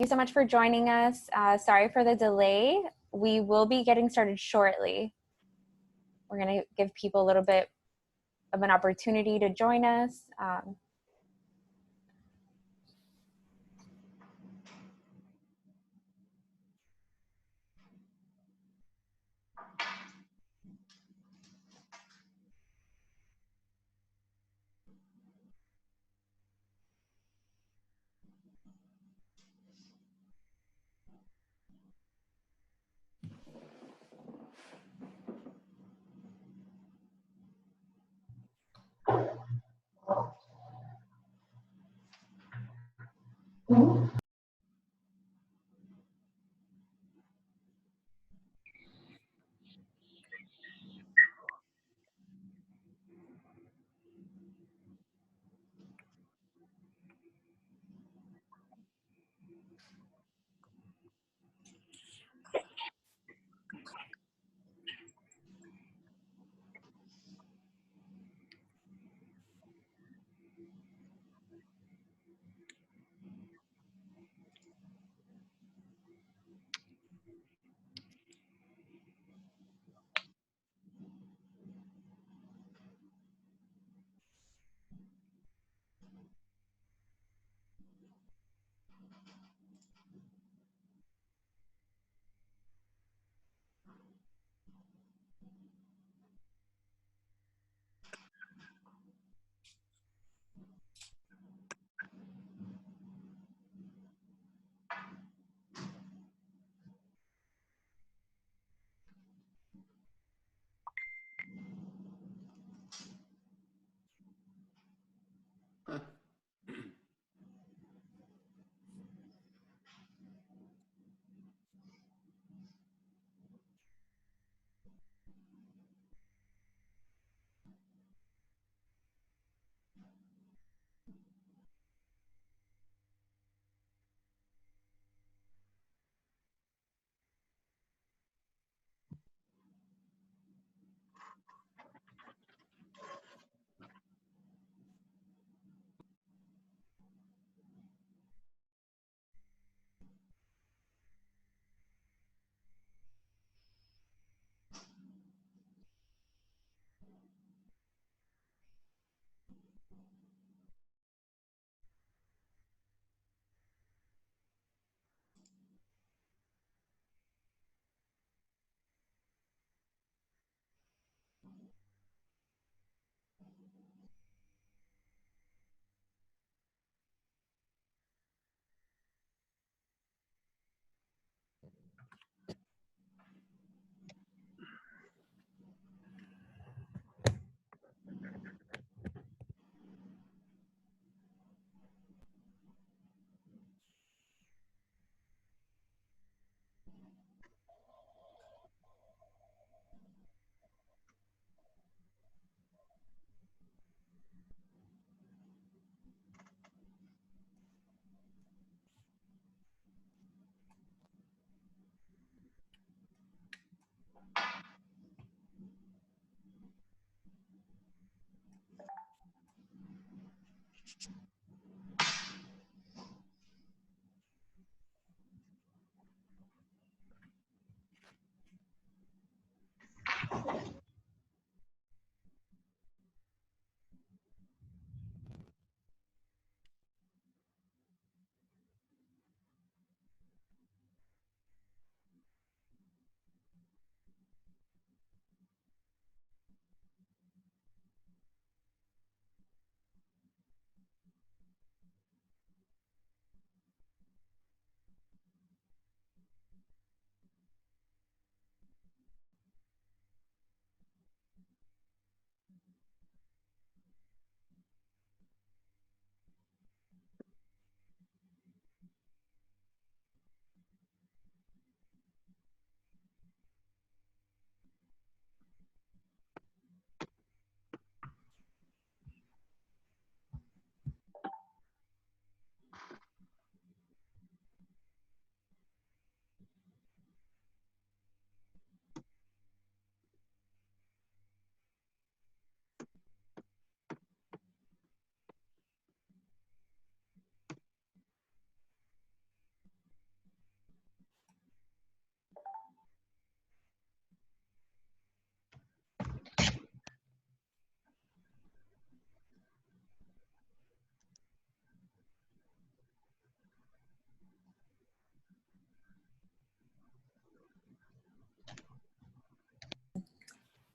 you so much for joining us. Sorry for the delay. We will be getting started shortly. We're going to give people a little bit of an opportunity to join us.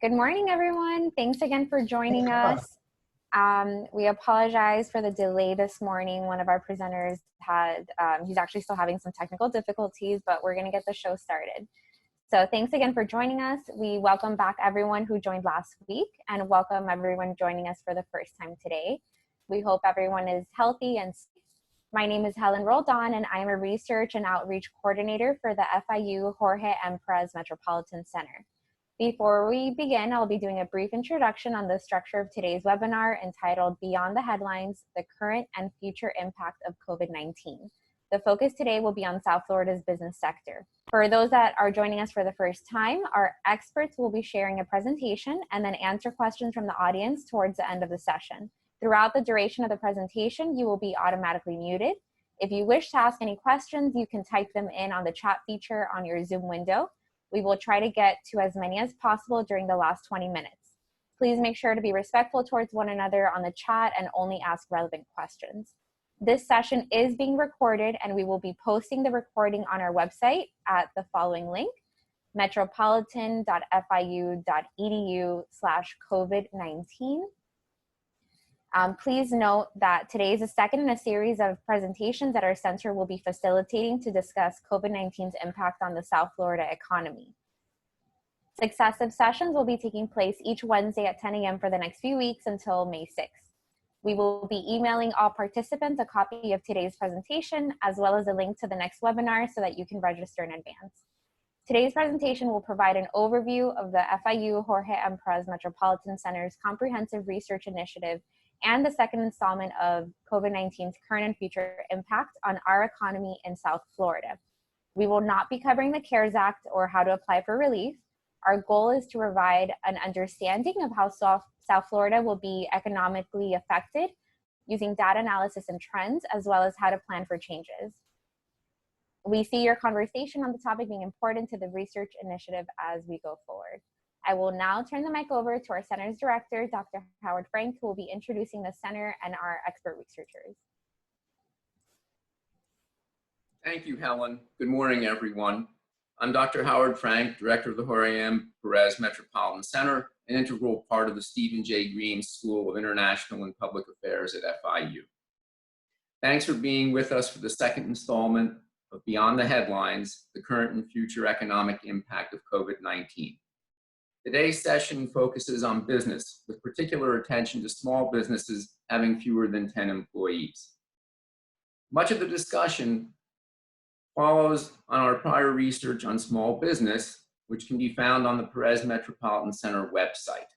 Good morning, everyone. Thanks again for joining us. We apologize for the delay this morning. One of our presenters he's actually still having some technical difficulties, but we're going to get the show started. So thanks again for joining us. We welcome back everyone who joined last week and welcome everyone joining us for the first time today. We hope everyone is healthy and safe. My name is Helen Roldan, and I am a Research and Outreach Coordinator for the FIU Jorge M. Perez Metropolitan Center. Before we begin, I'll be doing a brief introduction on the structure of today's webinar entitled Beyond the Headlines, the Current and Future Impact of COVID-19. The focus today will be on South Florida's business sector. For those that are joining us for the first time, our experts will be sharing a presentation and then answer questions from the audience towards the end of the session. Throughout the duration of the presentation, you will be automatically muted. If you wish to ask any questions, you can type them in on the chat feature on your Zoom window. We will try to get to as many as possible during the last 20 minutes. Please make sure to be respectful towards one another on the chat and only ask relevant questions. This session is being recorded and we will be posting the recording on our website at the following link, metropolitan.fiu.edu/COVID-19. Please note that today is the second in a series of presentations that our center will be facilitating to discuss COVID-19's impact on the South Florida economy. Successive sessions will be taking place each Wednesday at 10 a.m. for the next few weeks until May 6th. We will be emailing all participants a copy of today's presentation, as well as a link to the next webinar so that you can register in advance. Today's presentation will provide an overview of the FIU Jorge M. Perez Metropolitan Center's comprehensive research initiative and the second installment of COVID-19's current and future impact on our economy in South Florida. We will not be covering the CARES Act or how to apply for relief. Our goal is to provide an understanding of how South Florida will be economically affected using data analysis and trends, as well as how to plan for changes. We see your conversation on the topic being important to the research initiative as we go forward. I will now turn the mic over to our center's director, Dr. Howard Frank, who will be introducing the center and our expert researchers. Thank you, Helen. Good morning, everyone. I'm Dr. Howard Frank, director of the Jorge M. Perez Metropolitan Center, an integral part of the Stephen J. Green School of International and Public Affairs at FIU. Thanks for being with us for the second installment of Beyond the Headlines, the Current and Future Economic Impact of COVID-19. Today's session focuses on business, with particular attention to small businesses having fewer than 10 employees. Much of the discussion follows on our prior research on small business, which can be found on the Perez Metropolitan Center website.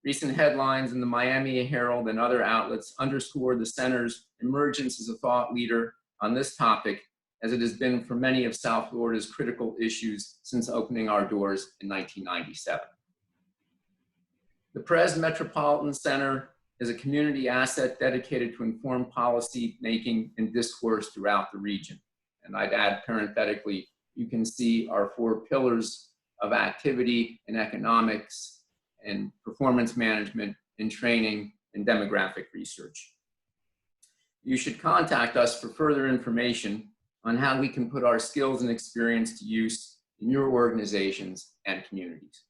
Recent headlines in the Miami Herald and other outlets underscore the center's emergence as a thought leader on this topic, as it has been for many of South Florida's critical issues since opening our doors in 1997. The Perez Metropolitan Center is a community asset dedicated to informed policy making and discourse throughout the region. And I'd add parenthetically, you can see our 4 pillars of activity and economics and performance management and training and demographic research. You should contact us for further information on how we can put our skills and experience to use in your organizations and communities.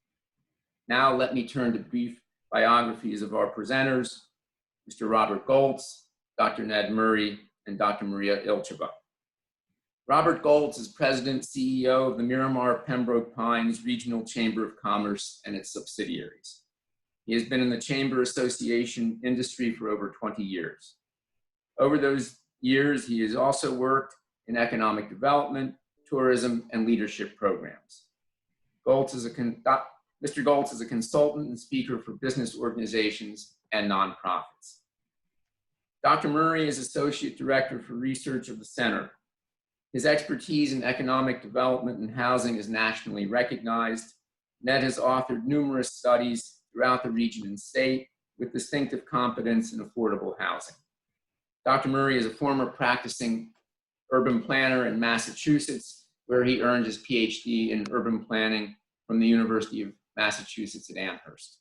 Now let me turn to brief biographies of our presenters, Mr. Robert Goltz, Dr. Ned Murray, and Dr. Maria Ilcheva. Robert Goltz is President, CEO of the Miramar Pembroke Pines Regional Chamber of Commerce and its subsidiaries. He has been in the Chamber Association industry for over 20 years. Over those years, he has also worked in economic development, tourism, and leadership programs. Mr. Goltz is a consultant and speaker for business organizations and nonprofits. Dr. Murray is Associate Director for Research of the Center. His expertise in economic development and housing is nationally recognized. Ned has authored numerous studies throughout the region and state with distinctive competence in affordable housing. Dr. Murray is a former practicing urban planner in Massachusetts, where he earned his PhD in urban planning from the University of Massachusetts at Amherst.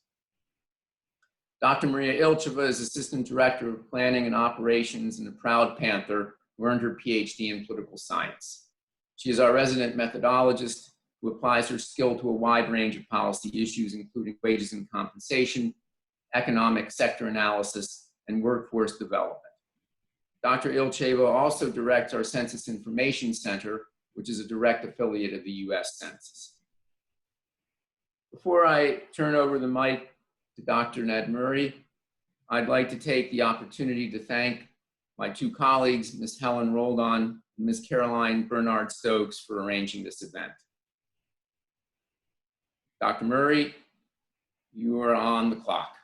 Dr. Maria Ilcheva is Assistant Director of Planning and Operations in the Proud Panther, who earned her PhD in political science. She is our resident methodologist who applies her skill to a wide range of policy issues, including wages and compensation, economic sector analysis, and workforce development. Dr. Ilcheva also directs our Census Information Center, which is a direct affiliate of the U.S. Census. Before I turn over the mic to Dr. Ned Murray, I'd like to take the opportunity to thank my two colleagues, Ms. Helen Roldan and Ms. Caroline Bernard-Stokes, for arranging this event. Dr. Murray, you are on the clock.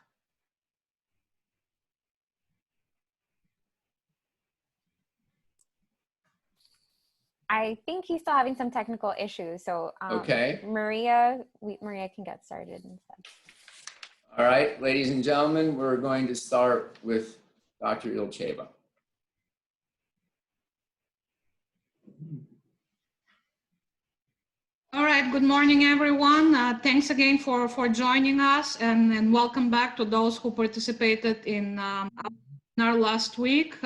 I think he's still having some technical issues, so Okay. Maria can get started instead. All right, ladies and gentlemen, we're going to start with Dr. Ilcheva. All right, good morning, everyone. Thanks again for joining us, and welcome back to those who participated in our last week.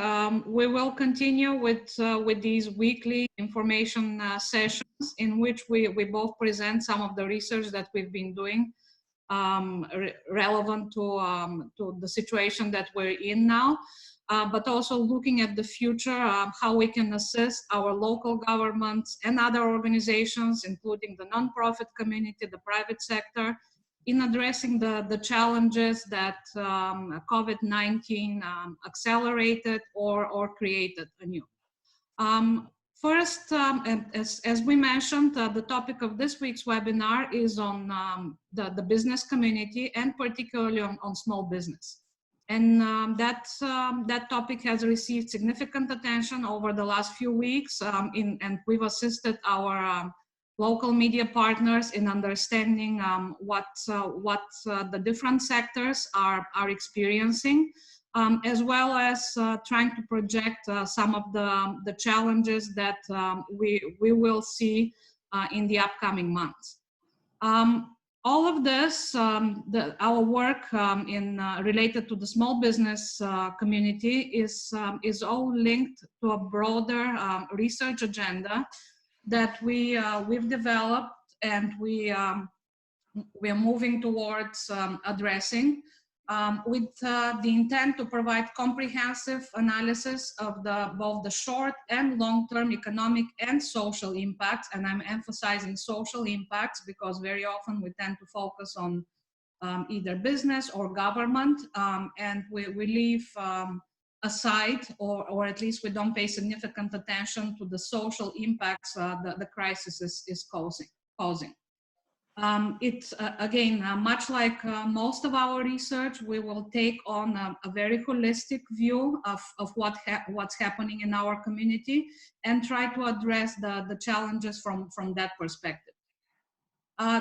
We will continue with these weekly information sessions in which we both present some of the research that we've been doing relevant to the situation that we're in now, but also looking at the future, how we can assist our local governments and other organizations, including the nonprofit community, the private sector, in addressing the challenges that COVID-19 accelerated or created anew. First, as we mentioned, the topic of this week's webinar is on the business community, and particularly on small business. And that topic has received significant attention over the last few weeks, and we've assisted our local media partners in understanding what the different sectors are experiencing, as well as trying to project some of the challenges that we will see in the upcoming months. All of this, our work related to the small business community is all linked to a broader research agenda that we've developed, and we are moving towards addressing with the intent to provide comprehensive analysis of both the short and long-term economic and social impacts. And I'm emphasizing social impacts because very often we tend to focus on either business or government, and we leave aside, or at least we don't pay significant attention to the social impacts the crisis is causing. It's again, much like most of our research, we will take on a very holistic view of what's happening in our community and try to address the challenges from that perspective.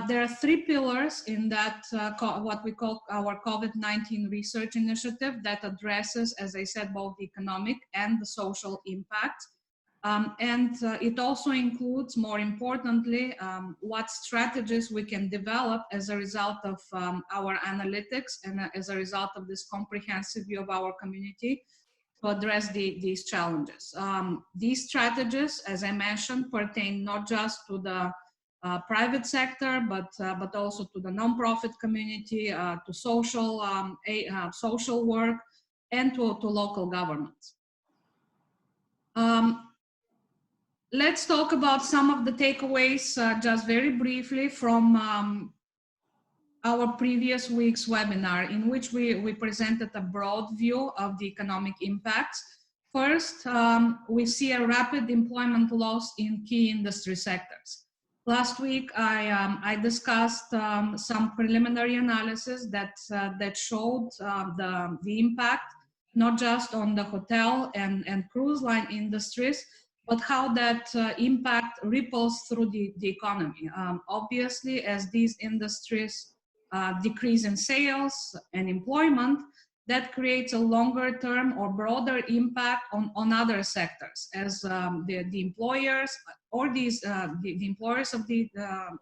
There are three pillars in that, what we call our COVID-19 research initiative, that addresses, as I said, both the economic and the social impact. It also includes, more importantly, what strategies we can develop as a result of our analytics and as a result of this comprehensive view of our community to address these challenges. These strategies, as I mentioned, pertain not just to the private sector, but also to the nonprofit community, to social work, and to local governments. Let's talk about some of the takeaways just very briefly from our previous week's webinar, in which we presented a broad view of the economic impacts. First, we see a rapid employment loss in key industry sectors. Last week, I discussed some preliminary analysis that showed the impact, not just on the hotel and cruise line industries, but how that impact ripples through the economy. Obviously, as these industries decrease in sales and employment, that creates a longer term or broader impact on other sectors, as the employers or the employers of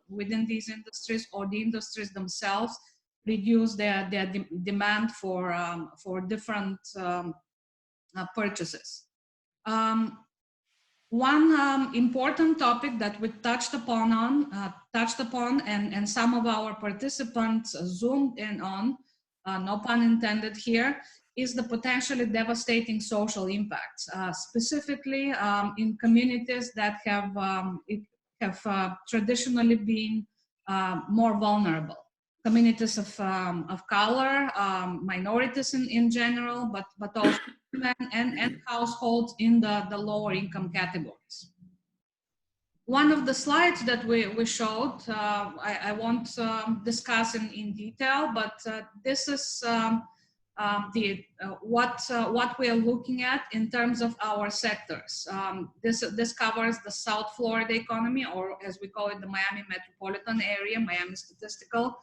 within these industries, or the industries themselves, reduce their demand for different purchases. One important topic that we touched upon and some of our participants zoomed in on, no pun intended here, is the potentially devastating social impacts, specifically in communities that have traditionally been more vulnerable. Communities of color, minorities in general, but also women and households in the lower income categories. One of the slides that we showed, I won't discuss in detail, but this is what we are looking at in terms of our sectors. This covers the South Florida economy, or as we call it, the Miami metropolitan area, Miami statistical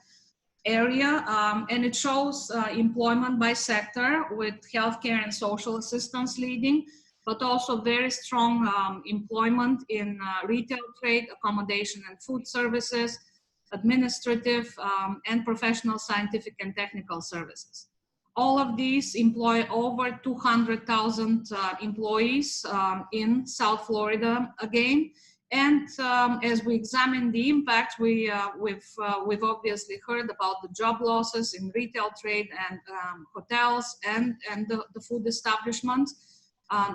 area, and it shows employment by sector with healthcare and social assistance leading, but also very strong employment in retail trade, accommodation and food services, administrative and professional scientific and technical services. All of these employ over 200,000 employees in South Florida again. And as we examine the impact, we've obviously heard about the job losses in retail trade and hotels and the food establishments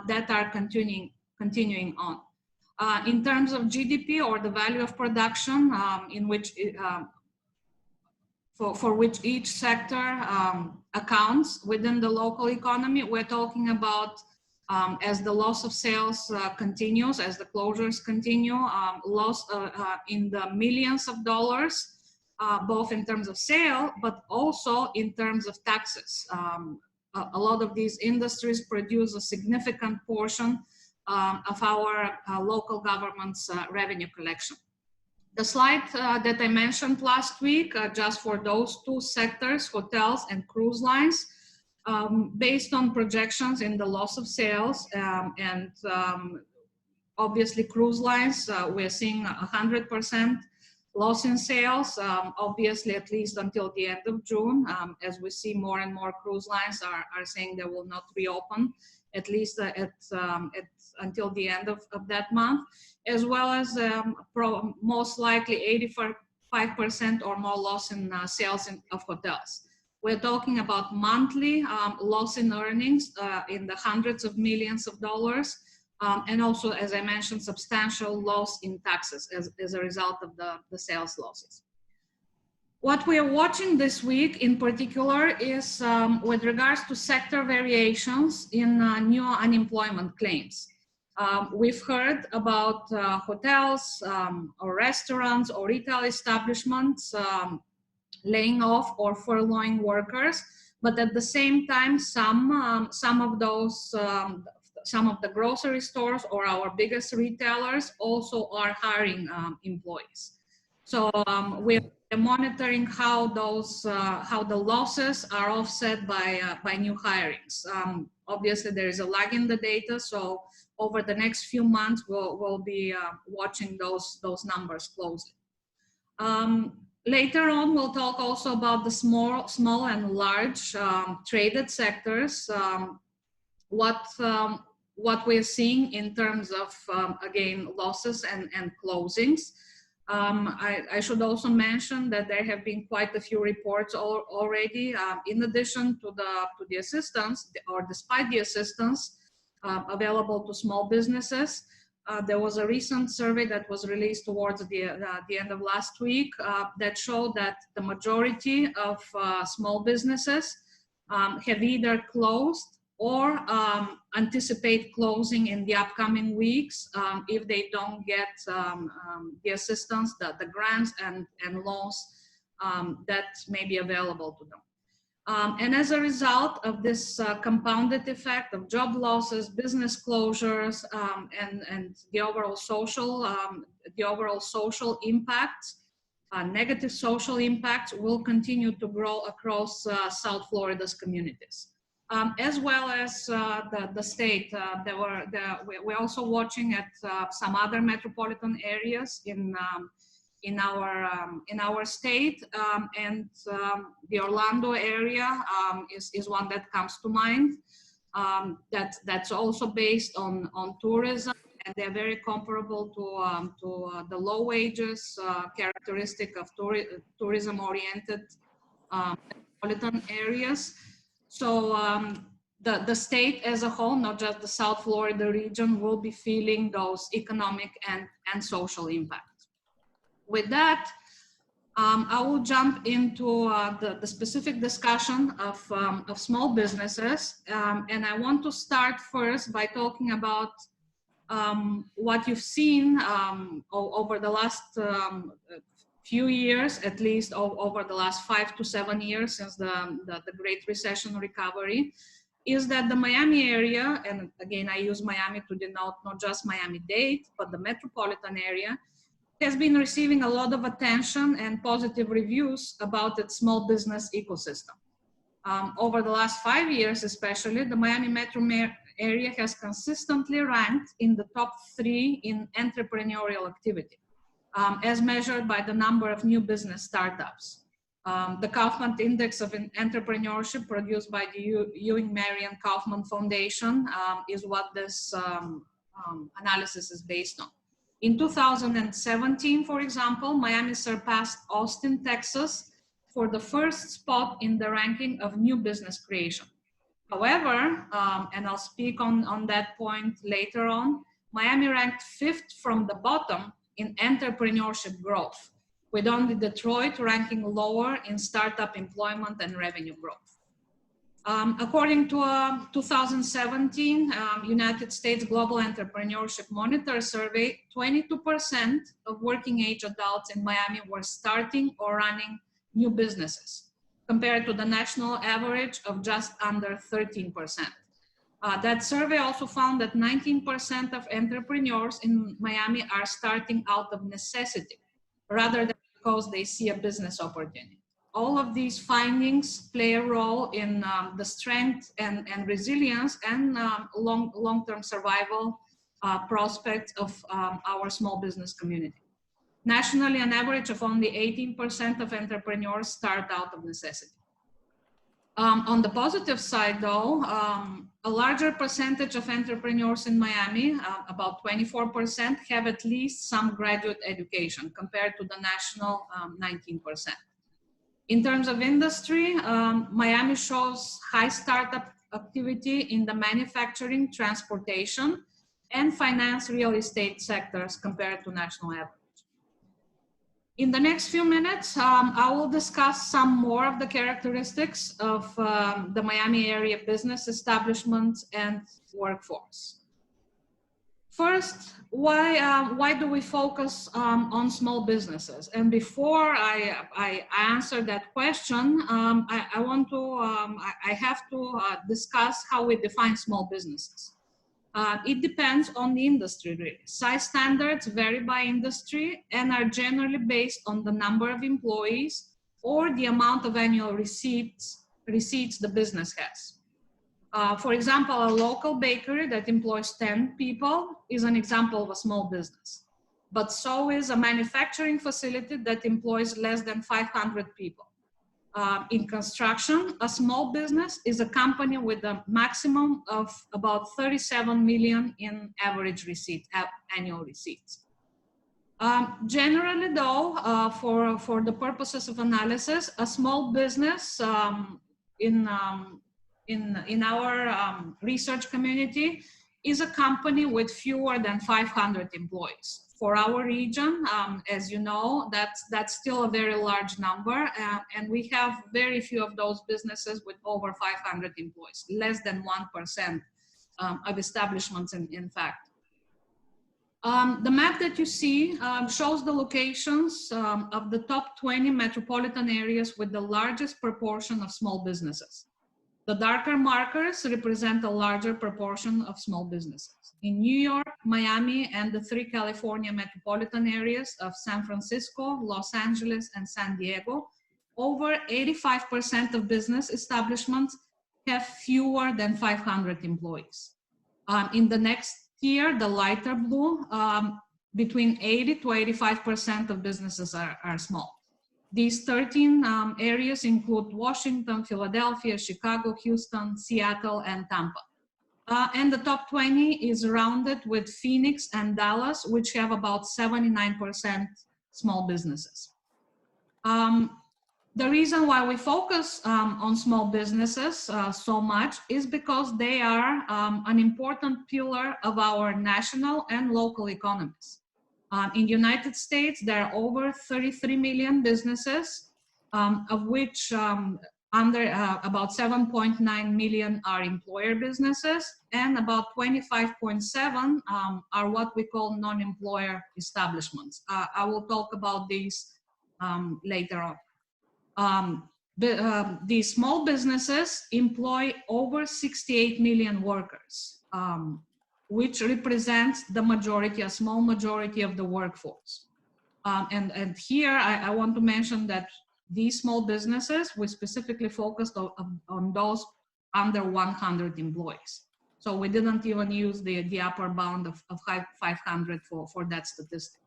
that are continuing on. In terms of GDP, or the value of production, in which for which each sector accounts within the local economy, we're talking about as the loss of sales continues, as the closures continue, loss in the millions of dollars, both in terms of sale, but also in terms of taxes. A lot of these industries produce a significant portion of our local government's revenue collection. The slide that I mentioned last week, just for those two sectors, hotels and cruise lines, based on projections in the loss of sales and obviously cruise lines, we're seeing 100% loss in sales, obviously at least until the end of June, as we see more and more cruise lines are saying they will not reopen, at least until the end of that month, as well as most likely 85% or more loss in sales of hotels. We're talking about monthly loss in earnings in the hundreds of millions of dollars, and also, as I mentioned, substantial loss in taxes as a result of the sales losses. What we are watching this week in particular is with regards to sector variations in new unemployment claims. We've heard about hotels or restaurants or retail establishments laying off or furloughing workers, but at the same time, some of the grocery stores or our biggest retailers also are hiring employees. So we're monitoring how the losses are offset by new hirings. Obviously, there is a lag in the data, so over the next few months, we'll be watching those numbers closely. Later on, we'll talk also about the small and large traded sectors, what we're seeing in terms of, again, losses and closings. I should also mention that there have been quite a few reports already, in addition to the assistance, or despite the assistance available to small businesses. There was a recent survey that was released towards the end of last week that showed that the majority of small businesses have either closed or anticipate closing in the upcoming weeks if they don't get the assistance, the grants and loans that may be available to them. And as a result of this compounded effect of job losses, business closures, and the overall social impact, negative social impacts will continue to grow across South Florida's communities. As well as the state, we're also watching at some other metropolitan areas in our state, and the Orlando area is one that comes to mind. That's also based on tourism and they're very comparable to the low wages characteristic of tourism-oriented metropolitan areas. So the state as a whole, not just the South Florida region, will be feeling those economic and social impacts. With that, I will jump into the specific discussion of small businesses. And I want to start first by talking about what you've seen over the last few years, at least over the last 5 to 7 years since the Great Recession recovery, is that the Miami area, and again, I use Miami to denote not just Miami-Dade, but the metropolitan area, has been receiving a lot of attention and positive reviews about its small business ecosystem. Over the last 5 years, especially, the Miami metro area has consistently ranked in the top 3 in entrepreneurial activity, as measured by the number of new business startups. The Kaufman Index of Entrepreneurship produced by the Ewing Marion Kaufman Foundation is what this analysis is based on. In 2017, for example, Miami surpassed Austin, Texas for the first spot in the ranking of new business creation. However, and I'll speak on that point later on, Miami ranked 5th from the bottom in entrepreneurship growth, with only Detroit ranking lower in startup employment and revenue growth. According to a 2017 United States Global Entrepreneurship Monitor survey, 22% of working age adults in Miami were starting or running new businesses, compared to the national average of just under 13%. That survey also found that 19% of entrepreneurs in Miami are starting out of necessity, rather than because they see a business opportunity. All of these findings play a role in the strength and resilience and long-term survival prospects of our small business community. Nationally, an average of only 18% of entrepreneurs start out of necessity. On the positive side, though, a larger percentage of entrepreneurs in Miami, about 24%, have at least some graduate education compared to the national 19%. In terms of industry, Miami shows high startup activity in the manufacturing, transportation, and finance real estate sectors compared to national average. In the next few minutes, I will discuss some more of the characteristics of the Miami area business establishments and workforce. First, why do we focus on small businesses? And before I answer that question, I have to discuss how we define small businesses. It depends on the industry, really. Size standards vary by industry and are generally based on the number of employees or the amount of annual receipts the business has. For example, a local bakery that employs 10 people is an example of a small business. But so is a manufacturing facility that employs less than 500 people. In construction, a small business is a company with a maximum of about 37 million in average annual receipts. Generally, though, for the purposes of analysis, a small business in our research community is a company with fewer than 500 employees. For our region, as you know, that's still a very large number, and we have very few of those businesses with over 500 employees, less than 1% of establishments, in fact. The map that you see shows the locations of the top 20 metropolitan areas with the largest proportion of small businesses. The darker markers represent a larger proportion of small businesses. In New York, Miami, and the 3 California metropolitan areas of San Francisco, Los Angeles, and San Diego, over 85% of business establishments have fewer than 500 employees. In the next tier, the lighter blue, between 80 to 85% of businesses are small. These 13 areas include Washington, Philadelphia, Chicago, Houston, Seattle, and Tampa. And the top 20 is rounded with Phoenix and Dallas, which have about 79% small businesses. The reason why we focus on small businesses so much is because they are an important pillar of our national and local economies. In the United States, there are over 33 million businesses, of which about 7.9 million are employer businesses, and about 25.7 are what we call non-employer establishments. I will talk about these later on. These small businesses employ over 68 million workers, which represents the majority, a small majority of the workforce. And here I want to mention that these small businesses, we specifically focused on those under 100 employees. So we didn't even use the upper bound of 500 for that statistic.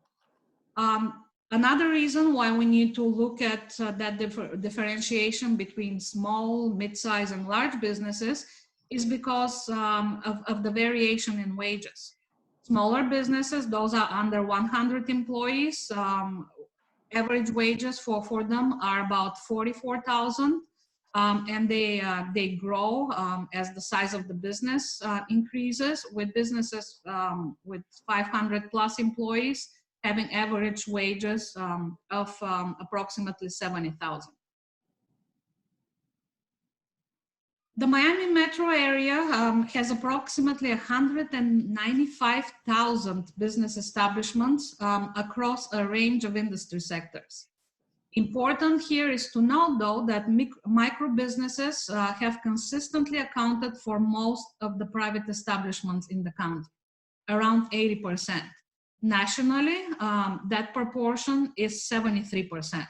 Another reason why we need to look at that differentiation between small, mid-size, and large businesses is because of the variation in wages. Smaller businesses, those are under 100 employees, average wages for them are about $44,000, and they grow as the size of the business increases, with businesses with 500 plus employees having average wages of approximately $70,000. The Miami metro area has approximately 195,000 business establishments across a range of industry sectors. Important here is to note, though, that micro businesses have consistently accounted for most of the private establishments in the county, around 80%. Nationally, that proportion is 73%.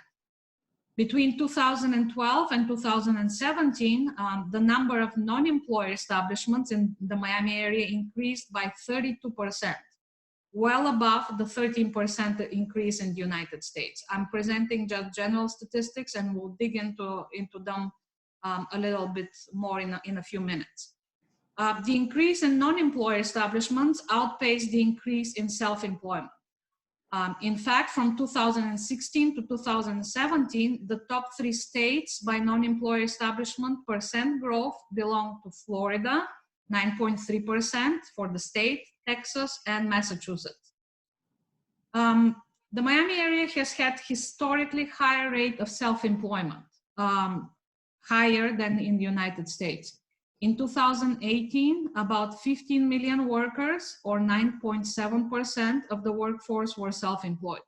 Between 2012 and 2017, the number of non-employer establishments in the Miami area increased by 32%, well above the 13% increase in the United States. I'm presenting just general statistics, and we'll dig into them a little bit more in a few minutes. The increase in non-employer establishments outpaced the increase in self-employment. In fact, from 2016 to 2017, the top 3 states by non-employer establishment percent growth belong to Florida, 9.3% for the state, Texas, and Massachusetts. The Miami area has had historically higher rate of self-employment, higher than in the United States. In 2018, about 15 million workers, or 9.7% of the workforce, were self-employed.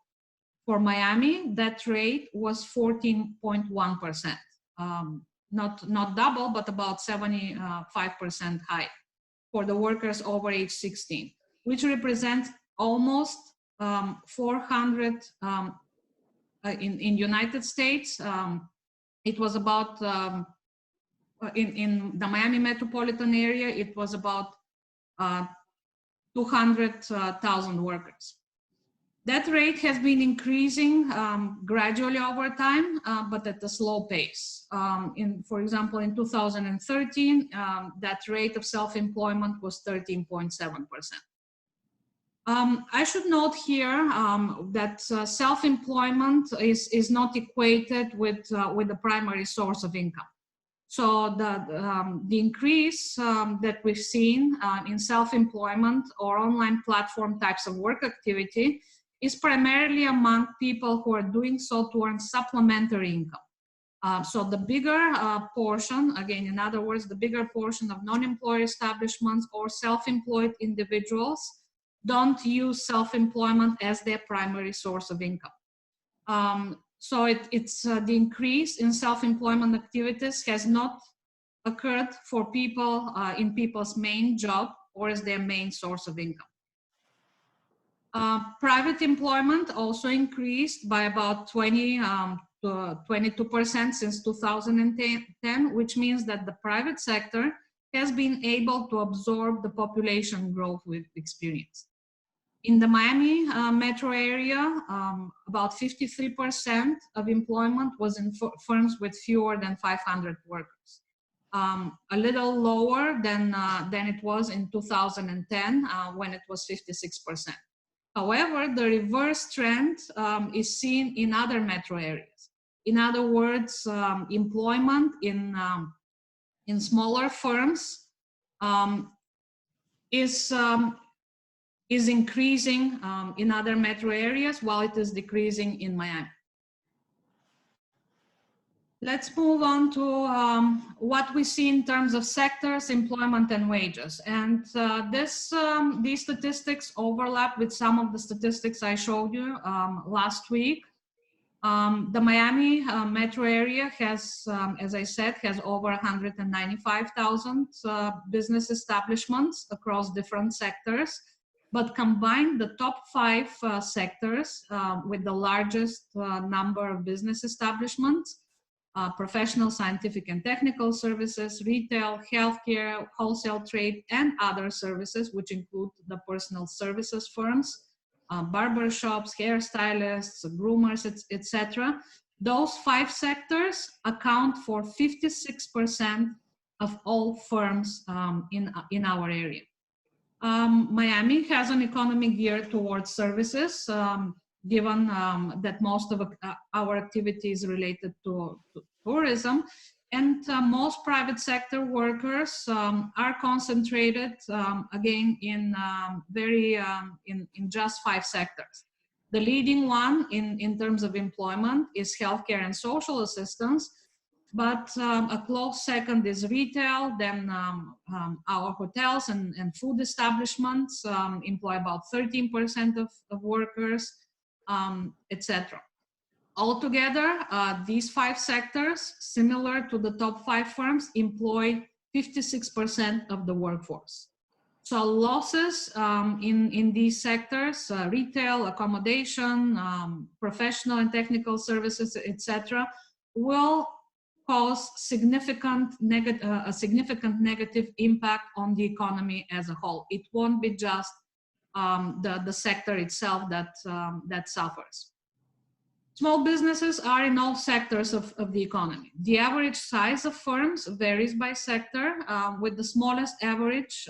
For Miami, that rate was 14.1%, not double, but about 75% higher for the workers over age 16, which represents almost 400 in United States. It was about in the Miami metropolitan area, it was about 200,000 workers. That rate has been increasing gradually over time, but at a slow pace. For example, in 2013, that rate of self-employment was 13.7%. I should note here that self-employment is not equated with the primary source of income. So the increase that we've seen in self-employment or online platform types of work activity is primarily among people who are doing so to earn supplementary income. So the bigger portion, again, in other words, the bigger portion of non-employer establishments or self-employed individuals don't use self-employment as their primary source of income. So it's the increase in self-employment activities has not occurred for people in people's main job or as their main source of income. Private employment also increased by about 20 to 22% since 2010, which means that the private sector has been able to absorb the population growth we've experienced. In the Miami metro area, about 53% of employment was in firms with fewer than 500 workers. a little lower than it was in 2010 when it was 56%. However, the reverse trend is seen in other metro areas. In other words, employment in smaller firms is increasing in other metro areas while it is decreasing in Miami. Let's move on to what we see in terms of sectors, employment, and wages. And these statistics overlap with some of the statistics I showed you last week. The Miami metro area has, as I said, has over 195,000 business establishments across different sectors. But combined, the top 5 sectors with the largest number of business establishments, professional, scientific, and technical services, retail, healthcare, wholesale trade, and other services, which include the personal services firms, barber shops, hairstylists, groomers, etc. Those 5 sectors account for 56% of all firms in our area. Miami has an economy geared towards services, given that most of our activity is related to tourism, and most private sector workers are concentrated again in just 5 sectors. The leading one in terms of employment is healthcare and social assistance, but a close second is retail. Then our hotels and food establishments employ about 13% of workers, etc. Altogether, these 5 sectors, similar to the top 5 firms, employ 56% of the workforce. So losses in these sectors, retail, accommodation, professional and technical services, etc., will cause a significant negative impact on the economy as a whole. It won't be just the sector itself that suffers. Small businesses are in all sectors of the economy. The average size of firms varies by sector, with the smallest average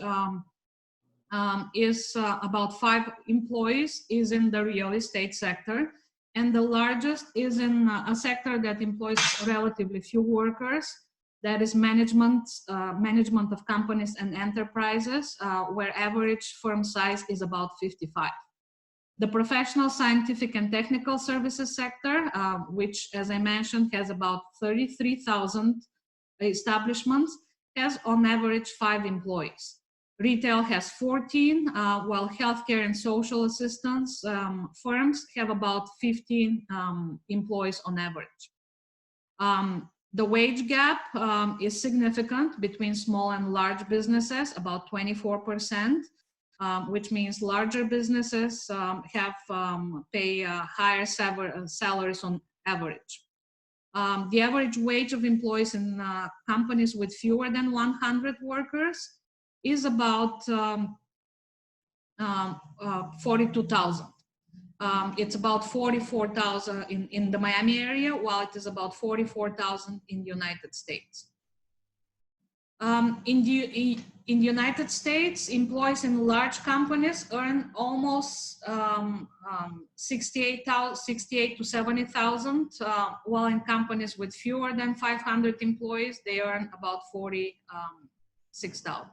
is about 5 employees is in the real estate sector, and the largest is in a sector that employs relatively few workers, that is management of companies and enterprises, where average firm size is about 55. The professional, scientific, and technical services sector, which, as I mentioned, has about 33,000 establishments, has on average 5 employees. Retail has 14, while healthcare and social assistance firms have about 15 employees on average. The wage gap is significant between small and large businesses, about 24%. Which means larger businesses pay higher salaries on average. The average wage of employees in companies with fewer than 100 workers is about 42,000. It's about 44,000 in the Miami area, while it is about 44,000 in the United States. In the United States, employees in large companies earn almost 68 to 70,000, while in companies with fewer than 500 employees, they earn about 46,000.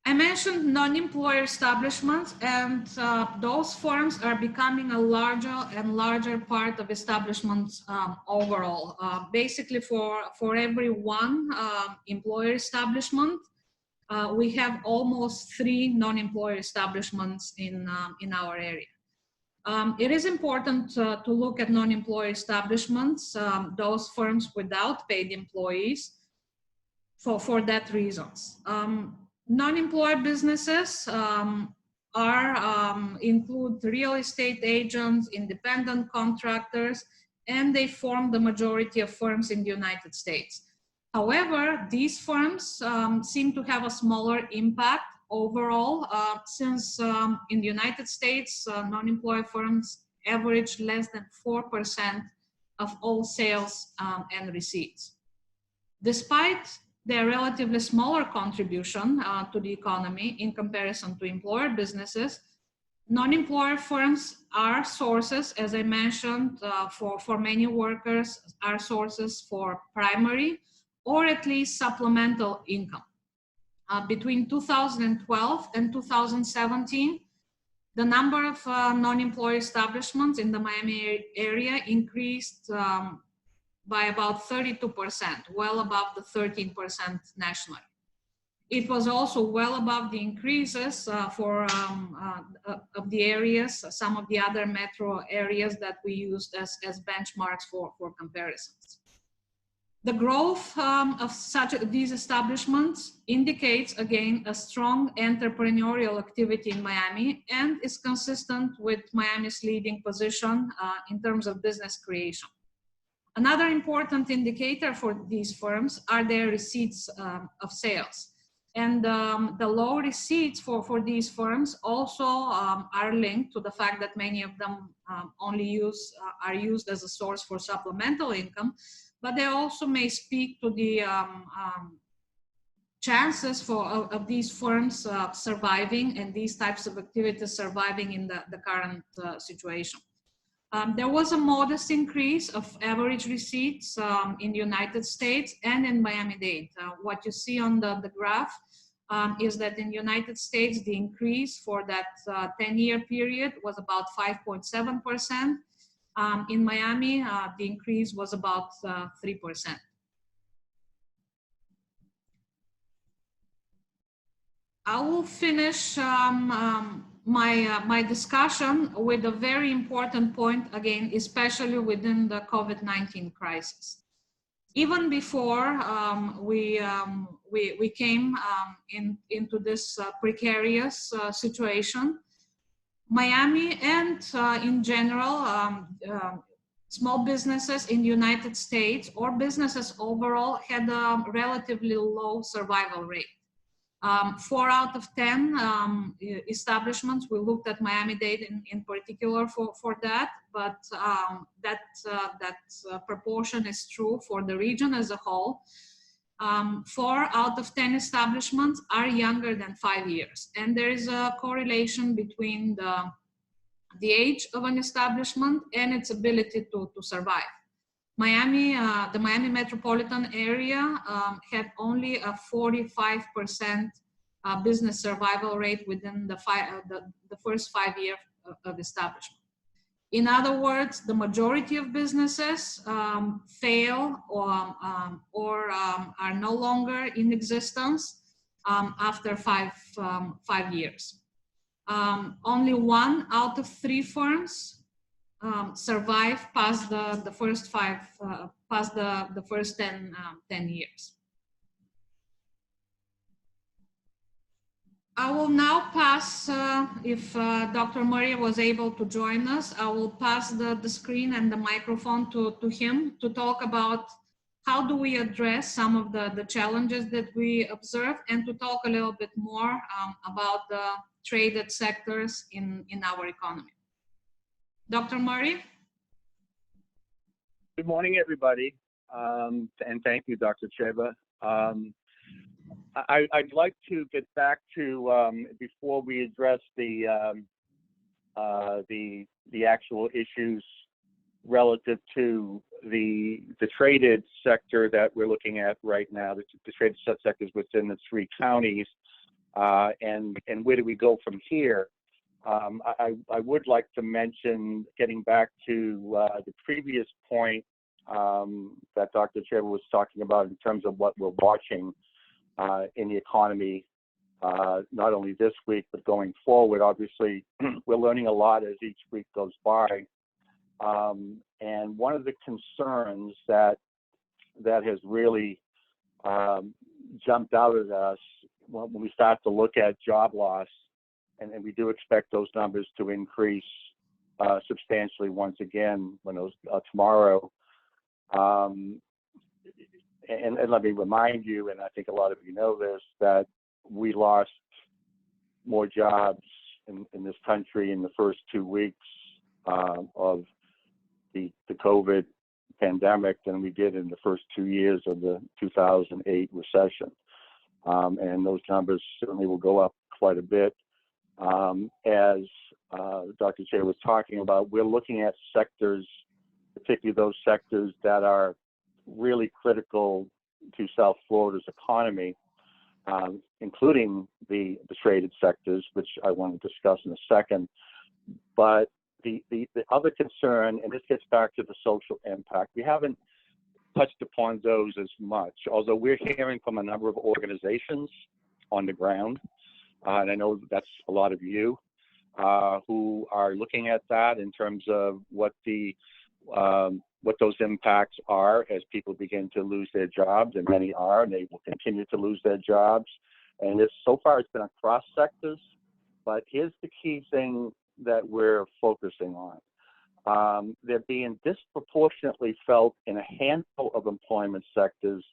I mentioned non-employer establishments, and those firms are becoming a larger and larger part of establishments overall. Basically, for every 1 employer establishment, we have almost 3 non-employer establishments in our area. It is important to look at non-employer establishments, those firms without paid employees, for that reasons. Non-employer businesses include real estate agents, independent contractors, and they form the majority of firms in the United States. However, these firms seem to have a smaller impact overall, since in the United States, non-employer firms average less than 4% of all sales and receipts. Despite their relatively smaller contribution to the economy in comparison to employer businesses, non-employer firms are sources, as I mentioned, for many workers, are sources for primary or at least supplemental income. Between 2012 and 2017, the number of non-employer establishments in the Miami area increased by about 32%, well above the 13% nationally. It was also well above the increases of the areas, some of the other metro areas that we used as benchmarks for comparisons. The growth of these establishments indicates, again, a strong entrepreneurial activity in Miami and is consistent with Miami's leading position in terms of business creation. Another important indicator for these firms are their receipts of sales. And the low receipts for these firms also are linked to the fact that many of them are used as a source for supplemental income, but they also may speak to the chances of these firms surviving and these types of activities surviving in the current situation. There was a modest increase of average receipts in the United States and in Miami-Dade. What you see on the graph is that in the United States, the increase for that 10-year period was about 5.7%. In Miami, the increase was about 3%. I will finish my discussion with a very important point, again, especially within the COVID-19 crisis. Even before we came into this precarious situation, Miami and in general, small businesses in the United States or businesses overall had a relatively low survival rate. 4 out of 10 establishments, we looked at Miami-Dade in particular for that, but that proportion is true for the region as a whole. 4 out of 10 establishments are younger than 5 years. And there is a correlation between the age of an establishment and its ability to survive. Miami, the Miami metropolitan area had only a 45% business survival rate within the first 5 years of establishment. In other words, the majority of businesses fail or are no longer in existence after five years. Only 1 out of 3 firms survive past the first 10 years. I will now pass, if Dr. Murray was able to join us, I will pass the screen and the microphone to him to talk about how do we address some of the challenges that we observe and to talk a little bit more about the traded sectors in our economy. Dr. Murray? Good morning, everybody, and thank you, Dr. Cheva. I'd like to get back to before we address the actual issues relative to the traded sector that we're looking at right now. The traded sectors within the 3 counties, and where do we go from here? I would like to mention, getting back to the previous point that Dr. Cheva was talking about in terms of what we're watching in the economy, not only this week, but going forward. Obviously, we're learning a lot as each week goes by. And one of the concerns that has really jumped out at us when we start to look at job loss, and we do expect those numbers to increase substantially once again tomorrow. And let me remind you, and I think a lot of you know this, that we lost more jobs in this country in the first 2 weeks of the COVID pandemic than we did in the first 2 years of the 2008 recession. And those numbers certainly will go up quite a bit. As Dr. Che was talking about, we're looking at sectors, particularly those sectors that are really critical to South Florida's economy, including the traded sectors, which I want to discuss in a second. But the other concern, and this gets back to the social impact, we haven't touched upon those as much, although we're hearing from a number of organizations on the ground, and I know that's a lot of you who are looking at that in terms of what those impacts are as people begin to lose their jobs, and many are, and they will continue to lose their jobs. And so far it's been across sectors, but here's the key thing that we're focusing on. They're being disproportionately felt in a handful of employment sectors,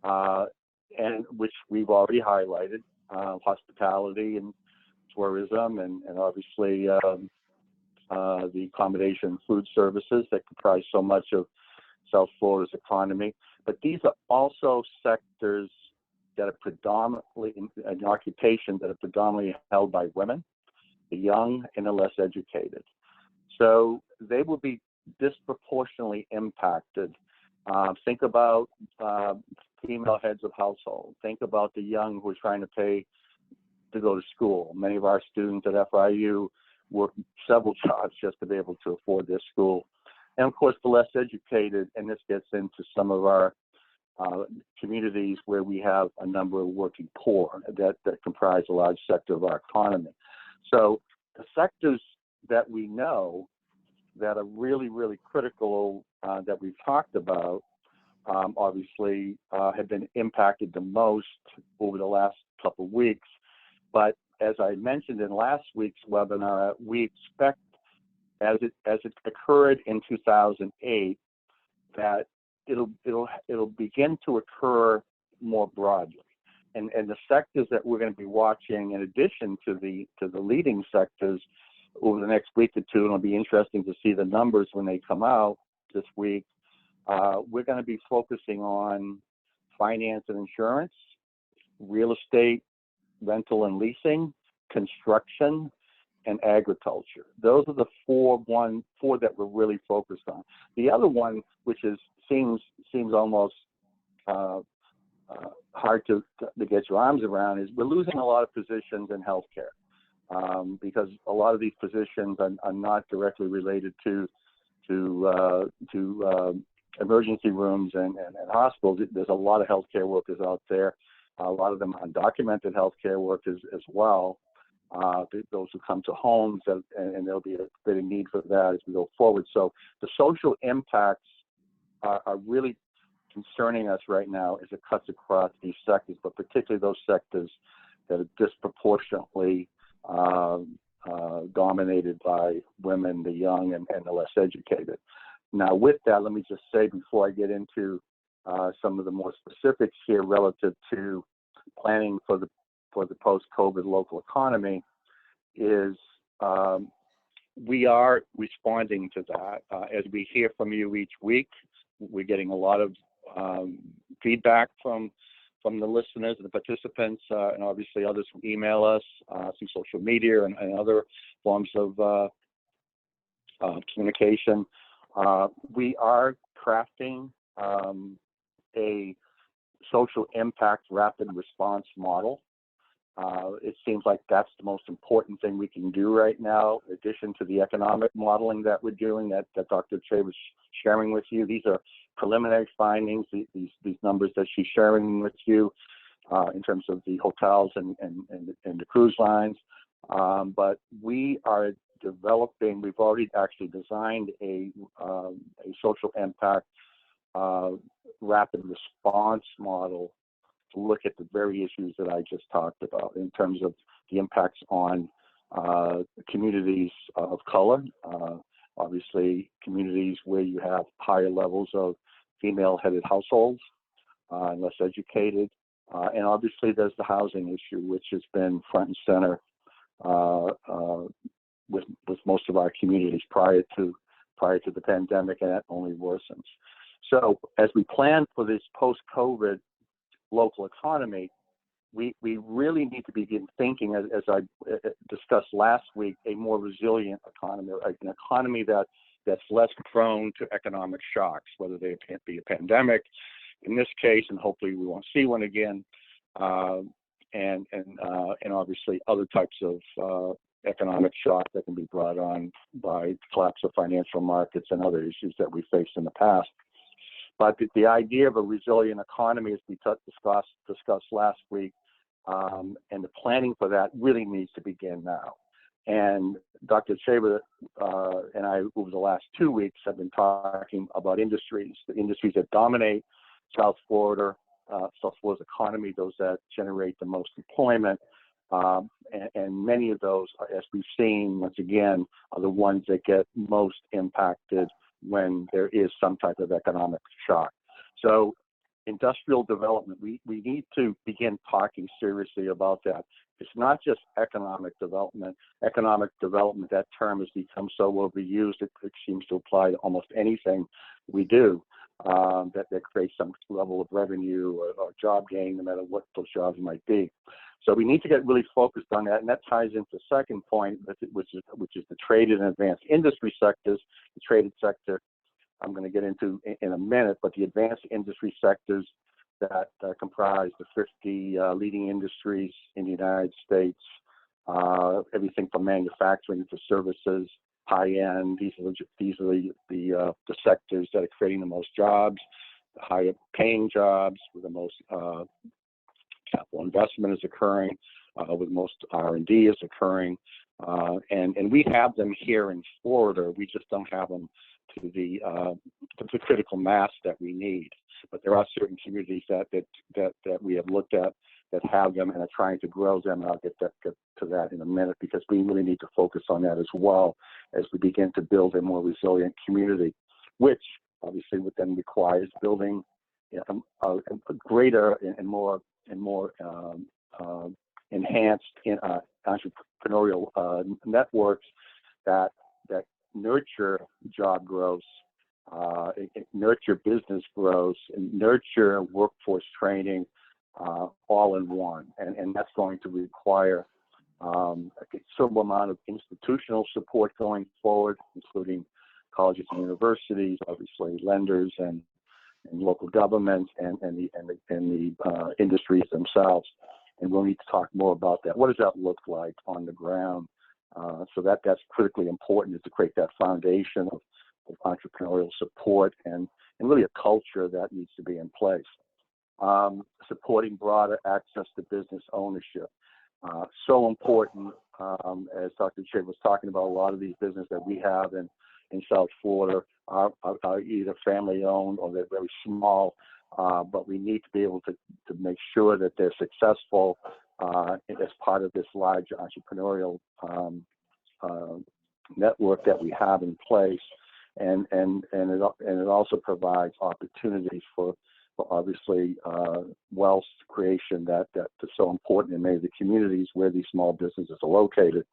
and which we've already highlighted, hospitality and tourism, and obviously the accommodation food services that comprise so much of South Florida's economy. But these are also sectors that are predominantly in occupation that are predominantly held by women, the young, and the less educated. So they will be disproportionately impacted. Think about female heads of household. Think about the young who are trying to pay to go to school. Many of our students at FIU work several jobs just to be able to afford their school. And of course, the less educated, and this gets into some of our communities where we have a number of working poor that comprise a large sector of our economy. So the sectors that we know that are really, really critical that we've talked about, obviously have been impacted the most over the last couple of weeks. But as I mentioned in last week's webinar, we expect, as it occurred in 2008, that it'll begin to occur more broadly. And the sectors that we're going to be watching, in addition to the leading sectors, over the next week or two, and it'll be interesting to see the numbers when they come out this week. We're going to be focusing on finance and insurance, real estate, rental and leasing, construction, and agriculture. Those are the four that we're really focused on. The other one, which seems almost hard to get your arms around, is we're losing a lot of positions in healthcare because a lot of these positions are not directly related to emergency rooms and hospitals. There's a lot of healthcare workers out there. A lot of them undocumented healthcare workers as well. Those who come to homes, and there'll be a bit of need for that as we go forward. So the social impacts are really concerning us right now as it cuts across these sectors, but particularly those sectors that are disproportionately dominated by women, the young, and the less educated. Now, with that, let me just say before I get into some of the more specifics here relative to planning for the post-COVID local economy, is we are responding to that. As we hear from you each week, we're getting a lot of feedback from the listeners and the participants, and obviously others who email us through social media and other forms of communication. We are crafting a social impact rapid response model. It seems like that's the most important thing we can do right now, in addition to the economic modeling that we're doing that Dr. Che was sharing with you. These are preliminary findings, these numbers that she's sharing with you in terms of the hotels and the cruise lines. But we are developing, we've already actually designed a social impact rapid response model to look at the very issues that I just talked about in terms of the impacts on communities of color, obviously communities where you have higher levels of female-headed households and less educated, and obviously there's the housing issue, which has been front and center with most of our communities prior to prior to the pandemic, and that only worsens. So as we plan for this post-COVID local economy, we really need to begin thinking, as I discussed last week, a more resilient economy, an economy that's less prone to economic shocks, whether they be a pandemic in this case, and hopefully we won't see one again, and obviously other types of economic shocks that can be brought on by collapse of financial markets and other issues that we faced in the past. But the idea of a resilient economy, as we discussed last week, and the planning for that really needs to begin now. And Dr. Shaver and I, over the last 2 weeks, have been talking about industries, the industries that dominate South Florida's economy, those that generate the most employment. And many of those, as we've seen, once again, are the ones that get most impacted when there is some type of economic shock. So industrial development, we need to begin talking seriously about that. It's not just economic development. Economic development, that term has become so overused, it seems to apply to almost anything we do that creates some level of revenue or job gain, no matter what those jobs might be. So we need to get really focused on that, and that ties into the second point, which is the traded and advanced industry sectors. The traded sector I'm going to get into in a minute, but the advanced industry sectors that comprise the 50 leading industries in the United States, everything from manufacturing to services, high-end. These are the sectors that are creating the most jobs, the higher-paying jobs, with the most capital investment is occurring, with most R&D is occurring, and we have them here in Florida. We just don't have them to the critical mass that we need. But there are certain communities that we have looked at that have them and are trying to grow them. And I'll get to that in a minute, because we really need to focus on that as well as we begin to build a more resilient community, which obviously would then requires building a greater and more enhanced entrepreneurial networks that nurture job growth, nurture business growth, and nurture workforce training all in one. And that's going to require a considerable amount of institutional support going forward, including colleges and universities, obviously lenders and local governments and the industries themselves. And we'll need to talk more about that. What does that look like on the ground? So that's critically important, is to create that foundation of entrepreneurial support and really a culture that needs to be in place. Supporting broader access to business ownership. So important, as Dr. Shea was talking about, a lot of these businesses that we have in South Florida are either family owned or they're very small, but we need to be able to make sure that they're successful as part of this large entrepreneurial network that we have in place, and it also provides opportunities for obviously wealth creation that is so important in many of the communities where these small businesses are located.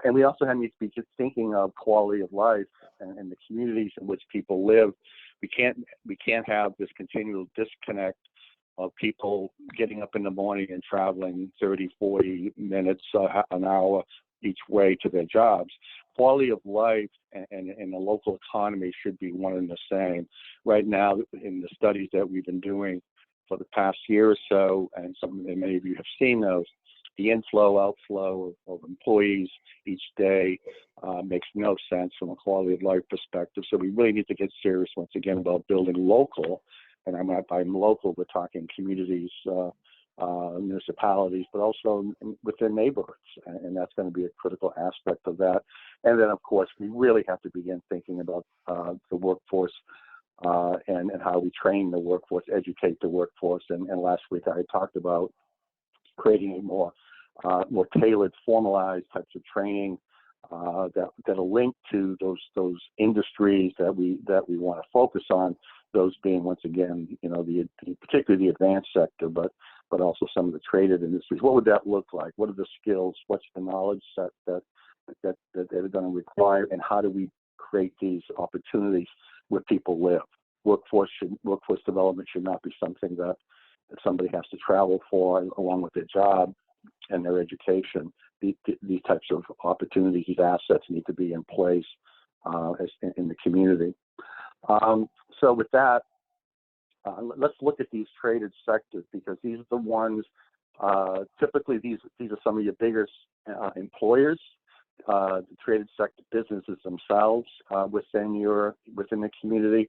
And we also need to be thinking of quality of life and the communities in which people live. We can't have this continual disconnect of people getting up in the morning and traveling 30, 40 minutes, an hour each way to their jobs. Quality of life and the local economy should be one and the same. Right now, in the studies that we've been doing for the past year or so, and many of you have seen those, the inflow, outflow of employees each day makes no sense from a quality of life perspective. So we really need to get serious once again about building local. And by local, we're talking communities, municipalities, but also within neighborhoods. And that's going to be a critical aspect of that. And then, of course, we really have to begin thinking about the workforce and how we train the workforce, educate the workforce. And last week I talked about creating a more tailored, formalized types of training that are linked to those industries that we want to focus on. Those being, once again, particularly the advanced sector, but also some of the traded industries. What would that look like? What are the skills? What's the knowledge set that they're going to require? And how do we create these opportunities where people live. Workforce development should not be something that somebody has to travel for along with their job and their education. These types of opportunities, these assets need to be in place in the community. So with that, let's look at these traded sectors, because these are the ones, typically these are some of your biggest employers, the traded sector businesses themselves within the community.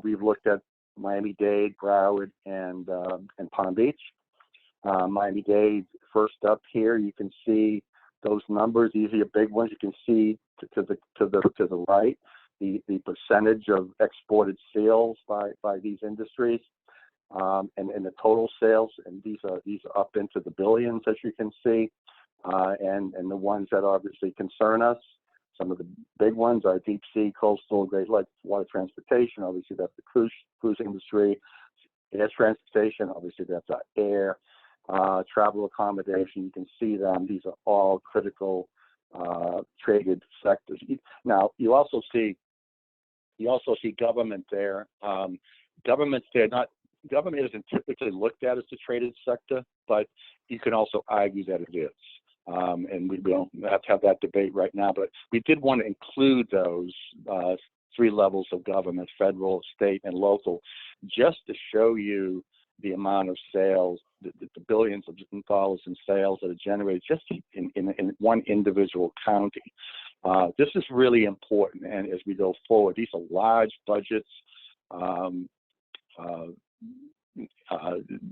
We've looked at Miami-Dade, Broward, and Palm Beach. Miami-Dade, first up here, you can see those numbers. These are your big ones. You can see to the right the percentage of exported sales by these industries, and the total sales. And these are up into the billions, as you can see. And the ones that obviously concern us, some of the big ones are deep sea, coastal, Great Lakes water transportation. Obviously, that's the cruise industry. Air transportation, obviously, that's our air. Travel accommodation, you can see them. These are all critical traded sectors. Now, you also see government there. Government isn't typically looked at as the traded sector, but you can also argue that it is. And we don't have to have that debate right now, but we did want to include those three levels of government: federal, state, and local, just to show you the amount of sales, the billions of dollars in sales that are generated just in one individual county. This is really important, and as we go forward, these are large budgets.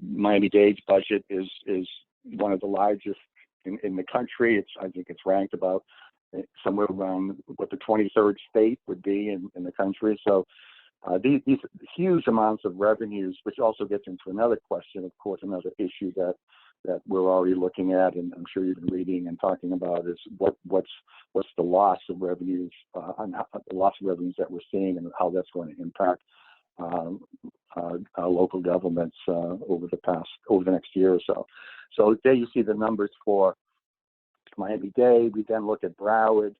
Miami-Dade's budget is one of the largest in the country. I think it's ranked about somewhere around what the 23rd state would be in the country. So these huge amounts of revenues, which also gets into another question, of course, another issue that we're already looking at, and I'm sure you've been reading and talking about, is what's the loss of revenues, the loss of revenues that we're seeing, and how that's going to impact local governments over the next year or so. So there you see the numbers for Miami-Dade. We then look at Broward.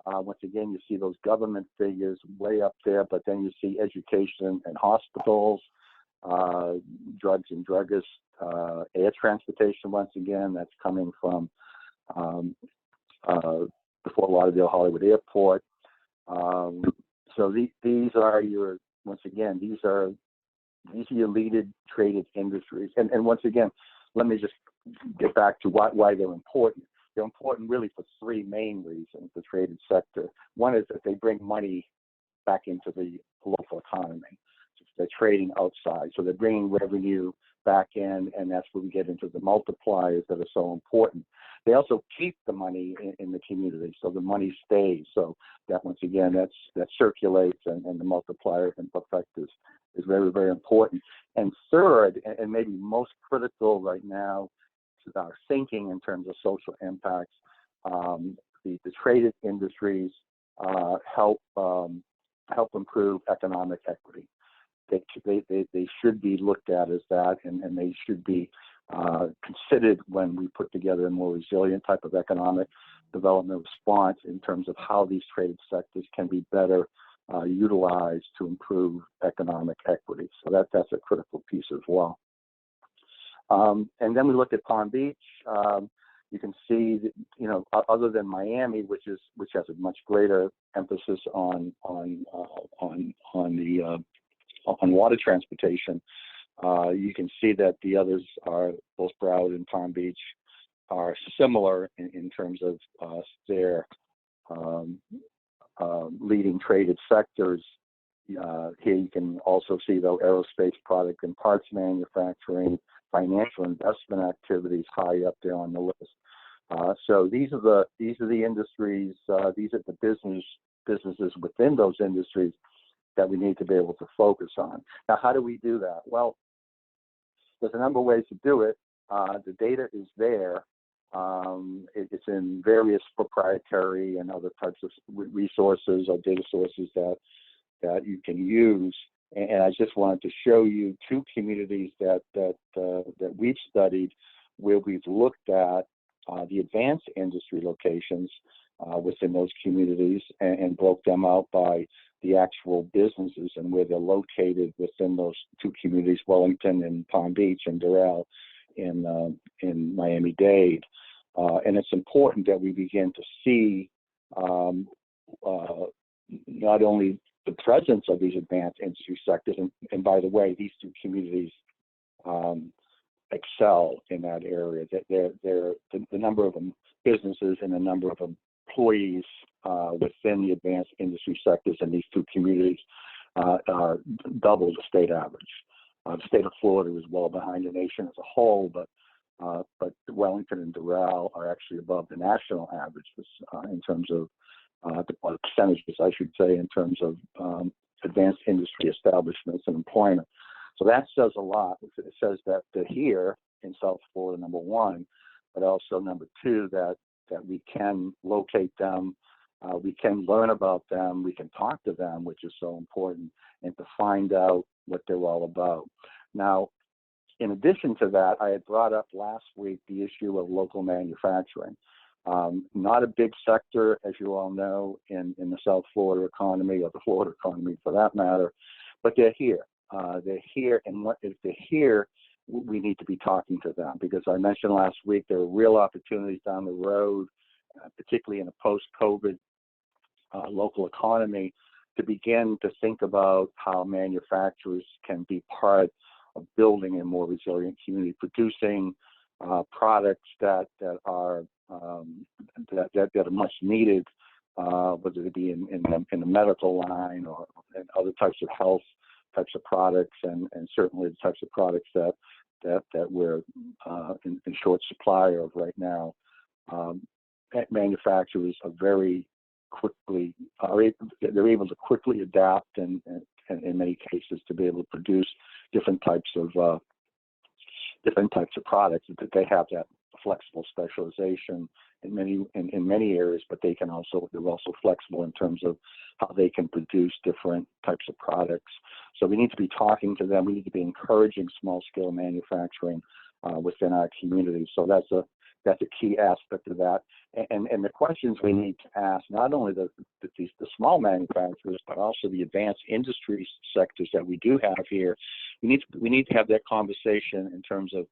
Once again, you see those government figures way up there, but then you see education and hospitals, drugs and druggists, air transportation. Once again, that's coming from the Fort Lauderdale Hollywood Airport. So these are your, once again, these are your leading traded industries. And once again, let me just get back to why they're important. They're important really for three main reasons, the traded sector. One is that they bring money back into the local economy. So they're trading outside. So they're bringing revenue back in, and that's where we get into the multipliers that are so important. They also keep the money in the community, so the money stays. So that, once again, that circulates, and the multiplier effect is very, very important. And third, and maybe most critical right now, is our thinking in terms of social impacts. The traded industries help improve economic equity. They should be looked at as that, and they should be considered when we put together a more resilient type of economic development response in terms of how these traded sectors can be better utilized to improve economic equity. So that's a critical piece as well. And then we look at Palm Beach. You can see that, you know, other than Miami, which has a much greater emphasis on water transportation, you can see that the others are, both Broward and Palm Beach, are similar in terms of their leading traded sectors. Here you can also see, though, aerospace, product and parts manufacturing, financial investment activities high up there on the list. So these are the industries. These are the businesses within those industries that we need to be able to focus on. Now, how do we do that? Well, there's a number of ways to do it. The data is there. It's in various proprietary and other types of resources or data sources that you can use. And I just wanted to show you two communities that we've studied, where we've looked at the advanced industry locations, within those communities and broke them out by the actual businesses and where they're located within those two communities, Wellington and Palm Beach, and Doral in Miami-Dade. And it's important that we begin to see not only the presence of these advanced industry sectors, and by the way, these two communities excel in that area. The number of businesses and the number of employees within the advanced industry sectors in these two communities are double the state average. The state of Florida is well behind the nation as a whole, but Wellington and Doral are actually above the national averages in terms of the percentages, I should say, in terms of advanced industry establishments and employment. So that says a lot. It says that they're here in South Florida, number one, but also number two, that we can locate them, we can learn about them, we can talk to them, which is so important, and to find out what they're all about. Now, in addition to that, I had brought up last week the issue of local manufacturing. Not a big sector, as you all know, in the South Florida economy, or the Florida economy for that matter, but they're here. They're here, and if they're here, we need to be talking to them, because I mentioned last week there are real opportunities down the road, particularly in a post-COVID local economy, to begin to think about how manufacturers can be part of building a more resilient community, producing products that are much needed, whether it be in the medical line or in other types of health types of products, and certainly the types of products that we're in short supply of right now. Manufacturers are very quickly they're able to quickly adapt, and in many cases to be able to produce different types of products. That they have that flexible specialization in many areas, but they're also flexible in terms of how they can produce different types of products. So we need to be talking to them. We need to be encouraging small-scale manufacturing within our community. So that's a key aspect of that. And the questions we need to ask, not only the small manufacturers, but also the advanced industry sectors that we do have here. We need to have that conversation in terms of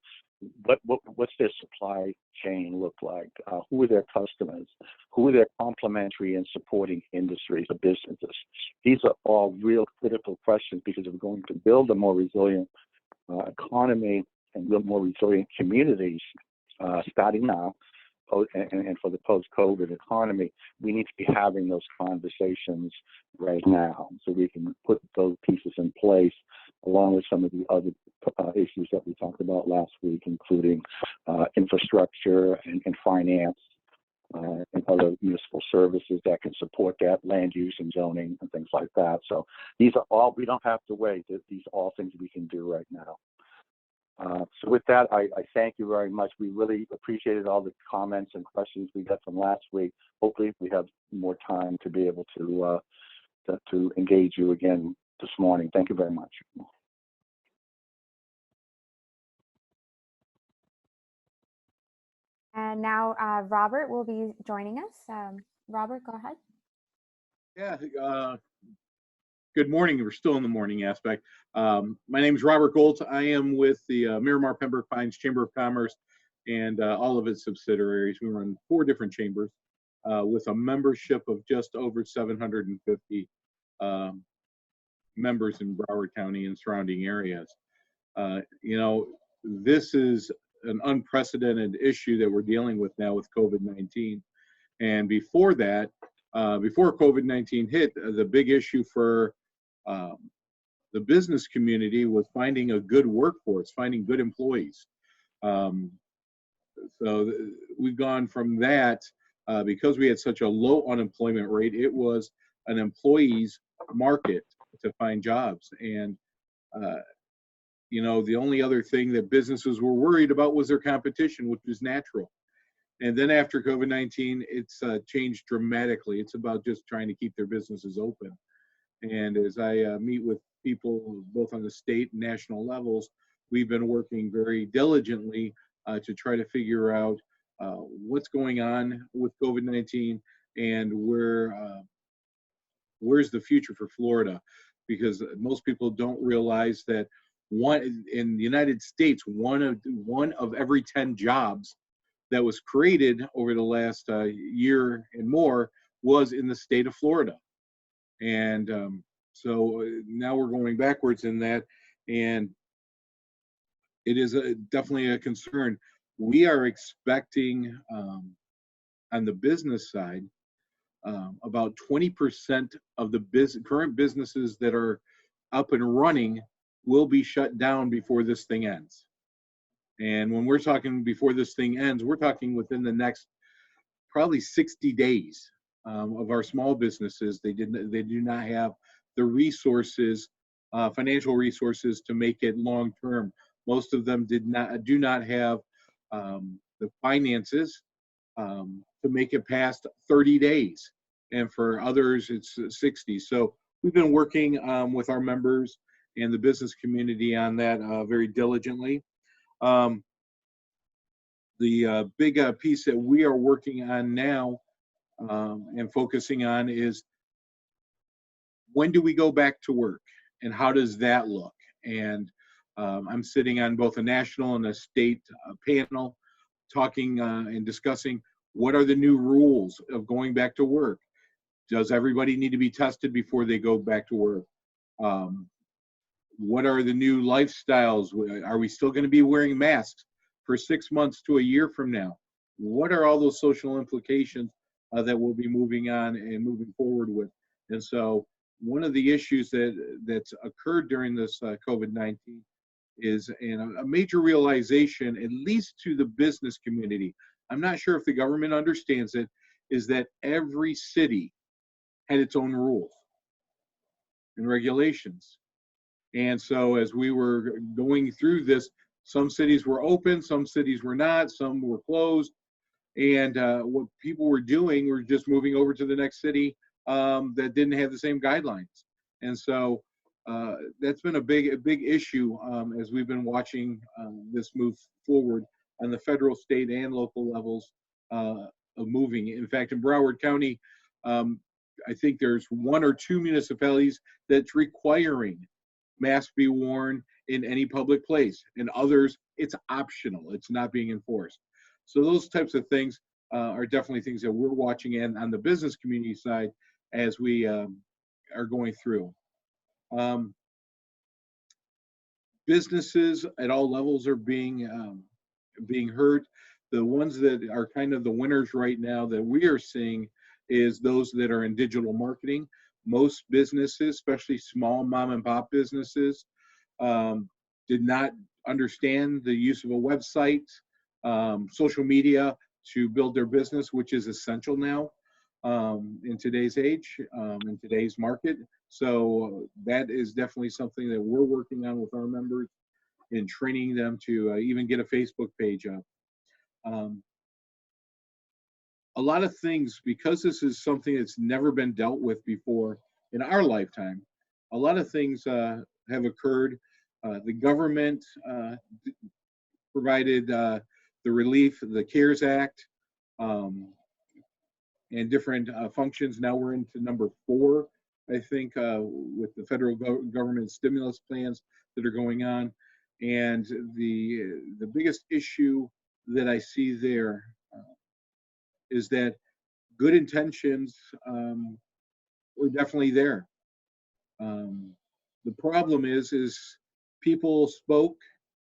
what's their supply chain look like? Who are their customers? Who are their complementary and supporting industries or businesses? These are all real critical questions, because if we're going to build a more resilient economy and build more resilient communities, starting now, and for the post-COVID economy, we need to be having those conversations right now, so we can put those pieces in place, along with some of the other issues that we talked about last week, including infrastructure and finance and other municipal services that can support that, land use and zoning and things like that. So these are all, we don't have to wait. These are all things we can do right now. So with that, I thank you very much. We really appreciated all the comments and questions we got from last week. Hopefully we have more time to be able to engage you again this morning. Thank you very much. And now Robert will be joining us. Robert, go ahead. Yeah, good morning. We're still in the morning aspect. My name is Robert Gold. I am with the Miramar Pembroke Pines Chamber of Commerce and all of its subsidiaries. We run 4 different chambers with a membership of just over 750 members in Broward County and surrounding areas. You know, this is an unprecedented issue that we're dealing with now with COVID-19. And before that, before COVID-19 hit, the big issue for the business community was finding a good workforce, finding good employees. So we've gone from that, because we had such a low unemployment rate, it was an employee's market to find jobs. And you know, the only other thing that businesses were worried about was their competition, which was natural. And then after COVID-19, it's changed dramatically. It's about just trying to keep their businesses open. And as I meet with people both on the state and national levels, we've been working very diligently to try to figure out what's going on with COVID-19, and where's the future for Florida? Because most people don't realize that in the United States, one of every 10 jobs that was created over the last year and more was in the state of Florida. And so now we're going backwards in that, and it is definitely a concern. We are expecting on the business side, about 20% of the current businesses that are up and running will be shut down before this thing ends. And when we're talking before this thing ends, we're talking within the next probably 60 days of our small businesses. They do not have the resources, financial resources, to make it long term. Most of them do not have the finances to make it past 30 days. And for others, it's 60. So we've been working with our members and the business community on that very diligently. The big piece that we are working on now and focusing on is, when do we go back to work and how does that look? And I'm sitting on both a national and a state panel talking and discussing what are the new rules of going back to work. Does everybody need to be tested before they go back to work? What are the new lifestyles? Are we still going to be wearing masks for 6 months to a year from now? What are all those social implications that we'll be moving on and moving forward with? And so one of the issues that's occurred during this COVID-19 is a major realization, at least to the business community. I'm not sure if the government understands it, is that every city had its own rules and regulations. And so as we were going through this, some cities were open, some cities were not, some were closed. And what people were doing were just moving over to the next city that didn't have the same guidelines. And so that's been a big issue as we've been watching this move forward on the federal, state, and local levels of moving. In fact, in Broward County, I think there's 1 or 2 municipalities that's requiring masks be worn in any public place, and others it's optional, it's not being enforced. So those types of things are definitely things that we're watching in on the business community side as we are going through. Businesses at all levels are being hurt. The ones that are kind of the winners right now that we are seeing is those that are in digital marketing. Most businesses, especially small mom and pop businesses, did not understand the use of a website, social media to build their business, which is essential now in today's age, in today's market. So that is definitely something that we're working on with our members and training them to even get a Facebook page up. A lot of things, because this is something that's never been dealt with before in our lifetime, a lot of things have occurred. The government provided the relief, the CARES Act, and different functions. Now we're into number 4, I think, with the federal government stimulus plans that are going on. And the biggest issue that I see there is that good intentions were definitely there. The problem is people spoke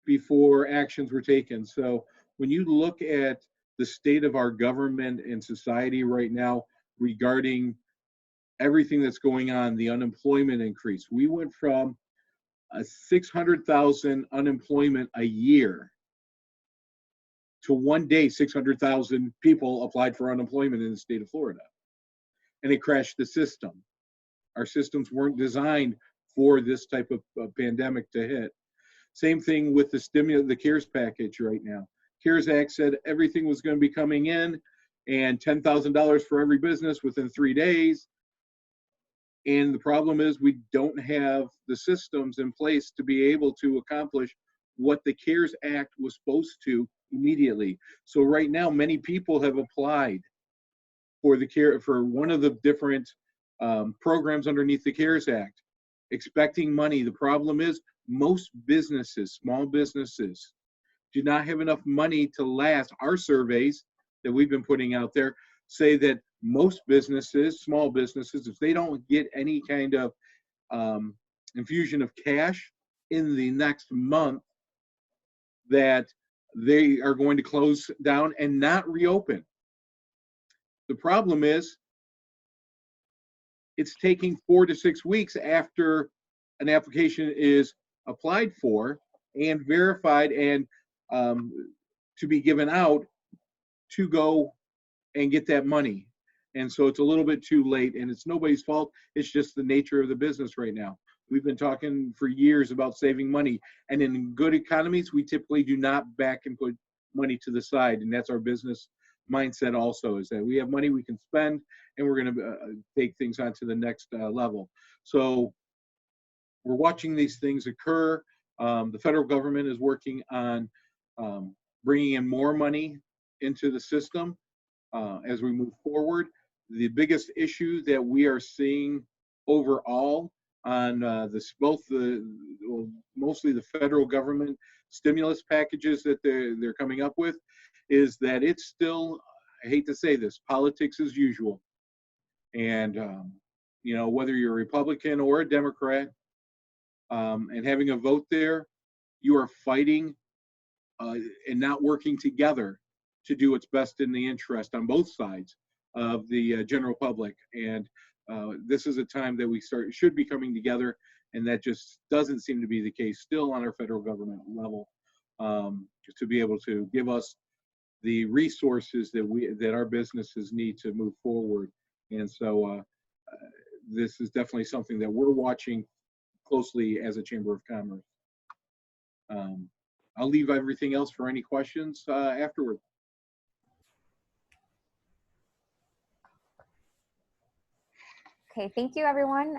before actions were taken. So when you look at the state of our government and society right now regarding everything that's going on, the unemployment increase, we went from 600,000 unemployment a year to one day 600,000 people applied for unemployment in the state of Florida. And it crashed the system. Our systems weren't designed for this type of pandemic to hit. Same thing with the CARES package right now. CARES Act said everything was going to be coming in and $10,000 for every business within 3 days. And the problem is we don't have the systems in place to be able to accomplish what the CARES Act was supposed to immediately. So right now, many people have applied for one of the different programs underneath the CARES Act, expecting money. The problem is most businesses, small businesses, do not have enough money to last. Our surveys that we've been putting out there say that most businesses, small businesses, if they don't get any kind of infusion of cash in the next month, that they are going to close down and not reopen. The problem is it's taking 4 to 6 weeks after an application is applied for and verified and to be given out to go and get that money. And so it's a little bit too late, and it's nobody's fault. It's just the nature of the business right now. We've been talking for years about saving money, and in good economies, we typically do not back and put money to the side, and that's our business mindset also, is that we have money we can spend, and we're going to take things on to the next level. So we're watching these things occur. The federal government is working on bringing in more money into the system as we move forward. The biggest issue that we are seeing overall on mostly the federal government stimulus packages that they're coming up with is that it's still, I hate to say this, politics as usual. And whether you're a Republican or a Democrat, and having a vote there, you are fighting and not working together to do what's best in the interest on both sides of the general public. And this is a time that we should be coming together, and that just doesn't seem to be the case still on our federal government level, to be able to give us the resources that our businesses need to move forward. And so this is definitely something that we're watching closely as a Chamber of Commerce. I'll leave everything else for any questions afterward. Okay, thank you everyone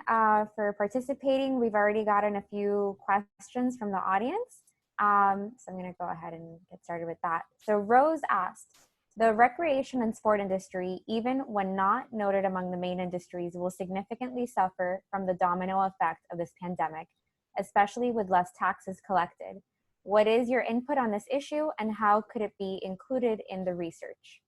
for participating. We've already gotten a few questions from the audience. So I'm gonna go ahead and get started with that. So Rose asked, the recreation and sport industry, even when not noted among the main industries, will significantly suffer from the domino effect of this pandemic, especially with less taxes collected. What is your input on this issue, and how could it be included in the research?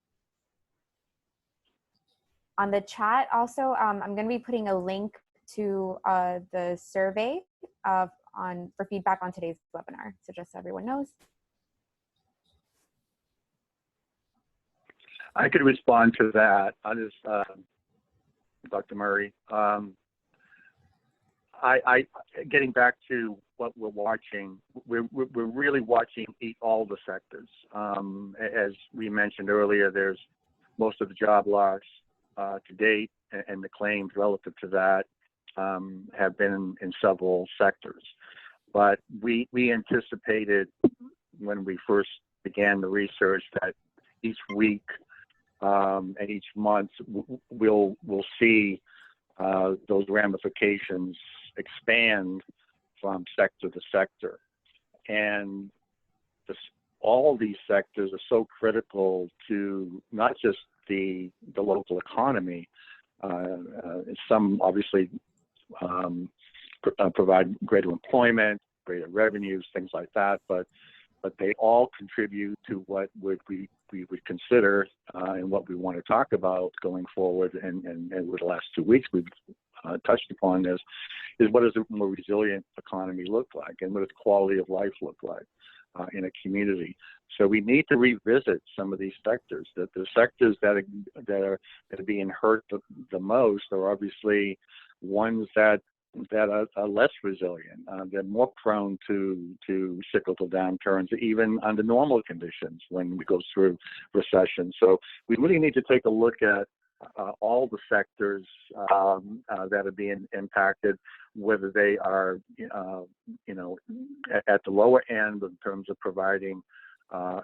On the chat also, I'm going to be putting a link to the survey for feedback on today's webinar, so just so everyone knows. I could respond to that. I'll just, Dr. Murray. Getting back to what we're watching, we're really watching all the sectors. As we mentioned earlier, there's most of the job loss to date, and the claims relative to that have been in several sectors. But we anticipated when we first began the research that each week and each month we'll see those ramifications expand from sector to sector. And all these sectors are so critical to not just the local economy. Some obviously provide greater employment, greater revenues, things like that, but they all contribute to what we would consider and what we want to talk about going forward. And with the last 2 weeks we've touched upon this, is what does a more resilient economy look like, and what does quality of life look like in a community. So we need to revisit some of these sectors. That the sectors that are being hurt the most are obviously ones that are less resilient. They're more prone to cyclical downturns, even under normal conditions when we go through recession. So we really need to take a look at all the sectors that are being impacted, whether they are, at the lower end in terms of providing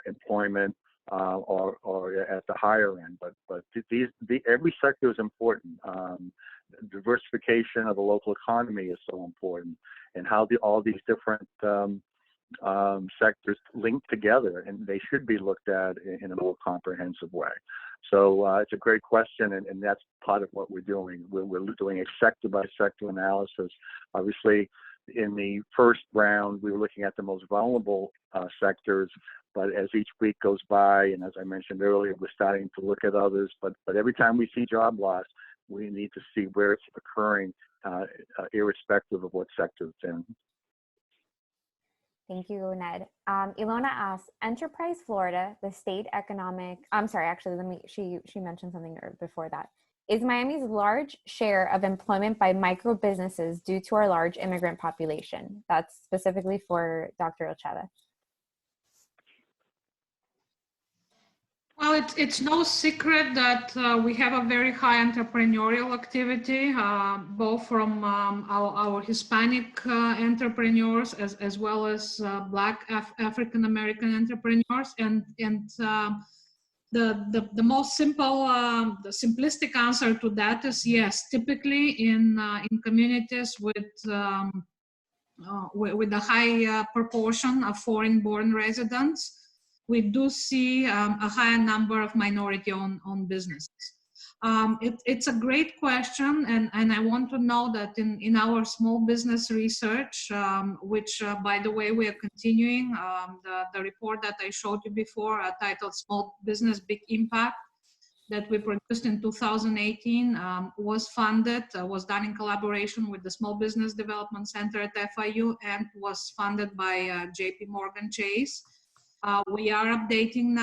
employment, or at the higher end. But every sector is important. Diversification of the local economy is so important, and how all these different sectors link together, and they should be looked at in a more comprehensive way. So it's a great question, and that's part of what we're doing. We're doing a sector-by-sector analysis. Obviously, in the first round, we were looking at the most vulnerable sectors, but as each week goes by, and as I mentioned earlier, we're starting to look at others. But every time we see job loss, we need to see where it's occurring, irrespective of what sector it's in. Thank you, Ned. Ilona asks, Enterprise Florida, the state economic, I'm sorry, actually, she mentioned something before that. Is Miami's large share of employment by micro businesses due to our large immigrant population? That's specifically for Dr. Ocheda. Well, it's no secret that we have a very high entrepreneurial activity, both from our Hispanic entrepreneurs as well as Black African American entrepreneurs, and the most simple, the simplistic answer to that is yes. Typically, in communities with a high proportion of foreign-born residents, we do see a higher number of minority-owned businesses. It's a great question, and I want to know that in our small business research, which by the way we are continuing, the report that I showed you before, titled "Small Business Big Impact," that we produced in 2018, was funded, was done in collaboration with the Small Business Development Center at FIU, and was funded by JP Morgan Chase. We are updating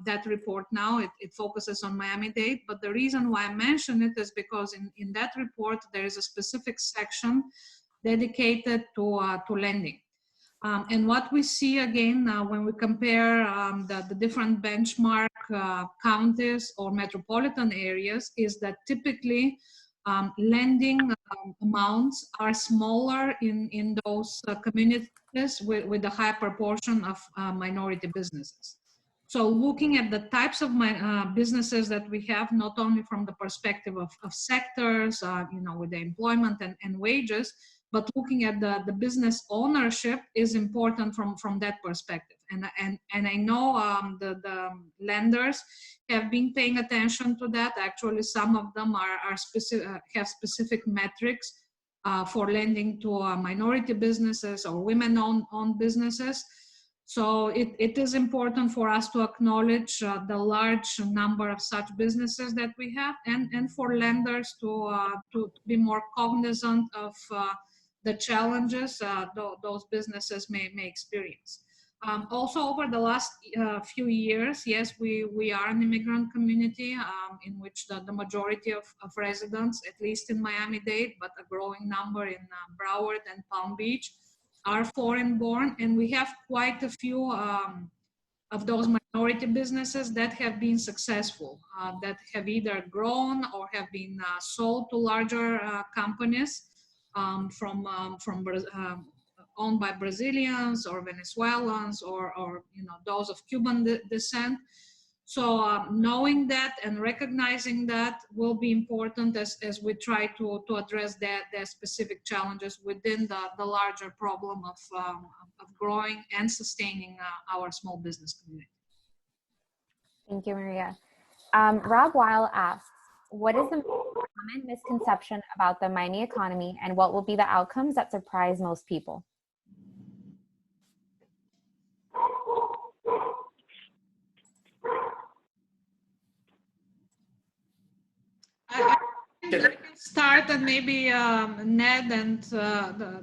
that report now. It focuses on Miami-Dade, but the reason why I mention it is because in that report, there is a specific section dedicated to lending. And what we see again, when we compare the different benchmark counties or metropolitan areas, is that typically lending amounts are smaller in those communities with a high proportion of minority businesses. So looking at the types of businesses that we have, not only from the perspective of sectors, with the employment and wages, but looking at the business ownership is important from that perspective. And I know the lenders have been paying attention to that. Actually, some of them have specific metrics for lending to minority businesses or women-owned businesses. So it is important for us to acknowledge the large number of such businesses that we have, and for lenders to be more cognizant of the challenges those businesses may experience. Also, over the last few years, yes, we are an immigrant community in which the majority of residents, at least in Miami-Dade, but a growing number in Broward and Palm Beach, are foreign-born, and we have quite a few of those minority businesses that have been successful, that have either grown or have been sold to larger companies owned by Brazilians or Venezuelans or those of Cuban descent. So knowing that and recognizing that will be important as we try to address their specific challenges within the larger problem of growing and sustaining our small business community. Thank you, Maria. Rob Weil asks, what is the common misconception about the Miami economy, and what will be the outcomes that surprise most people? I can start, and maybe Ned and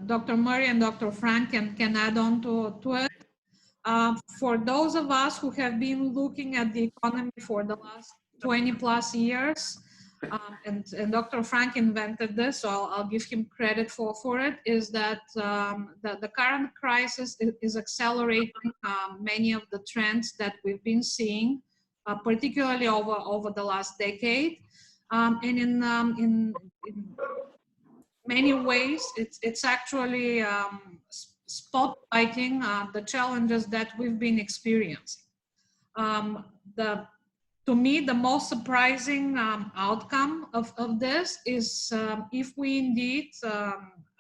Dr. Murray and Dr. Frank can add on to it. For those of us who have been looking at the economy for the last 20 plus years, and Dr. Frank invented this, so I'll give him credit for it, is that the current crisis is accelerating many of the trends that we've been seeing, particularly over the last decade. And in many ways, it's actually spotlighting the challenges that we've been experiencing. To me, the most surprising outcome of this is if we indeed,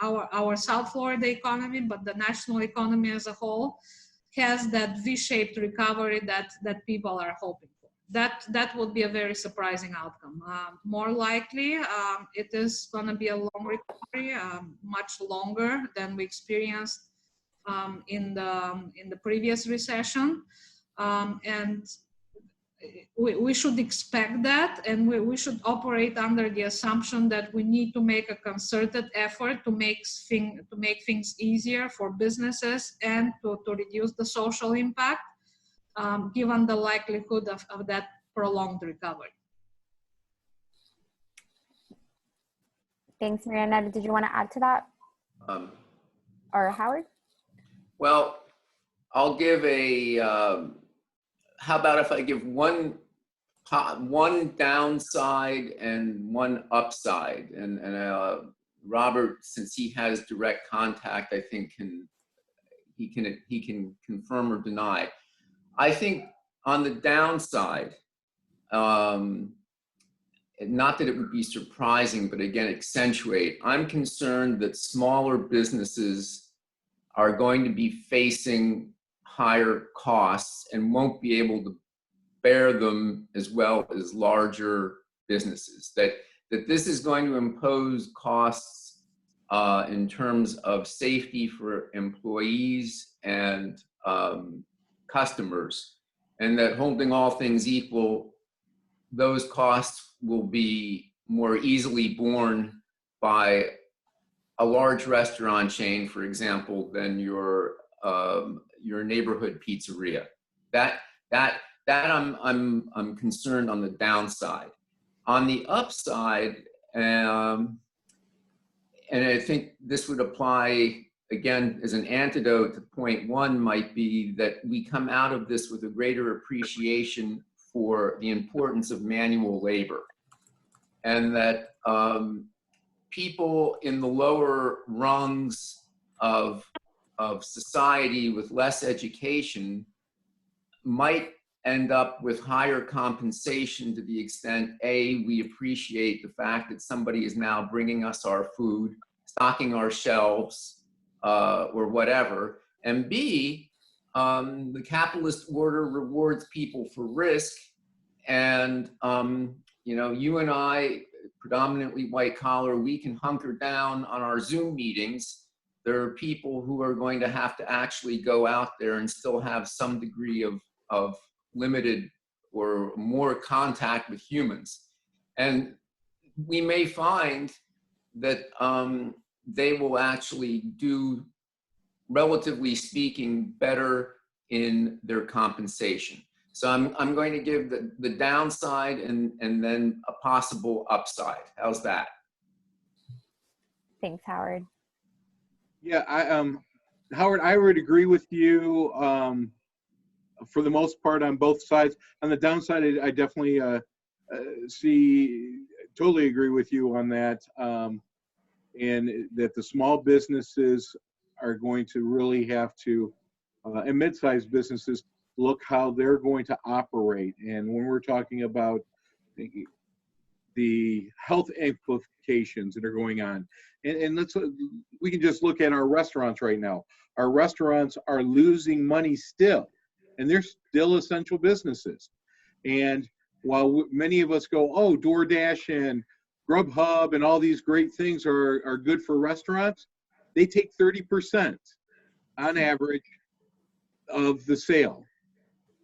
our South Florida economy, but the national economy as a whole, has that V-shaped recovery that people are hoping for. that would be a very surprising outcome. More likely, it is going to be a long recovery, much longer than we experienced in the previous recession, and we should expect that, and we should operate under the assumption that we need to make a concerted effort to make things easier for businesses and to reduce the social impact, given the likelihood of that prolonged recovery. Thanks, Miranda. Did you want to add to that? Or Howard? Well, I'll give a, how about if I give one downside and one upside, and Robert, since he has direct contact, I think he can confirm or deny. I think on the downside, not that it would be surprising, but again, accentuate, I'm concerned that smaller businesses are going to be facing higher costs and won't be able to bear them as well as larger businesses. That this is going to impose costs in terms of safety for employees and customers, and that holding all things equal, those costs will be more easily borne by a large restaurant chain, for example, than your neighborhood pizzeria. That I'm concerned on the downside. On the upside, and I think this would apply again as an antidote to point one, might be that we come out of this with a greater appreciation for the importance of manual labor, and that people in the lower rungs of society with less education might end up with higher compensation to the extent, A, we appreciate the fact that somebody is now bringing us our food, stocking our shelves, or whatever, and B, the capitalist order rewards people for risk, and you know, you and I, predominantly white collar, we can hunker down on our Zoom meetings. There are people who are going to have to actually go out there and still have some degree of limited or more contact with humans. And we may find that they will actually do, relatively speaking, better in their compensation. So I'm going to give the downside and then a possible upside. How's that? Thanks, Howard. Yeah, Howard, I would agree with you for the most part on both sides. On the downside, I definitely totally agree with you on that, and that the small businesses are going to really have to, and mid-sized businesses, look how they're going to operate. And when we're talking about the health implications that are going on, and we can just look at our restaurants right now. Our restaurants are losing money still, and they're still essential businesses. And while many of us go, oh, DoorDash and Grubhub and all these great things are good for restaurants, they take 30% on average of the sale.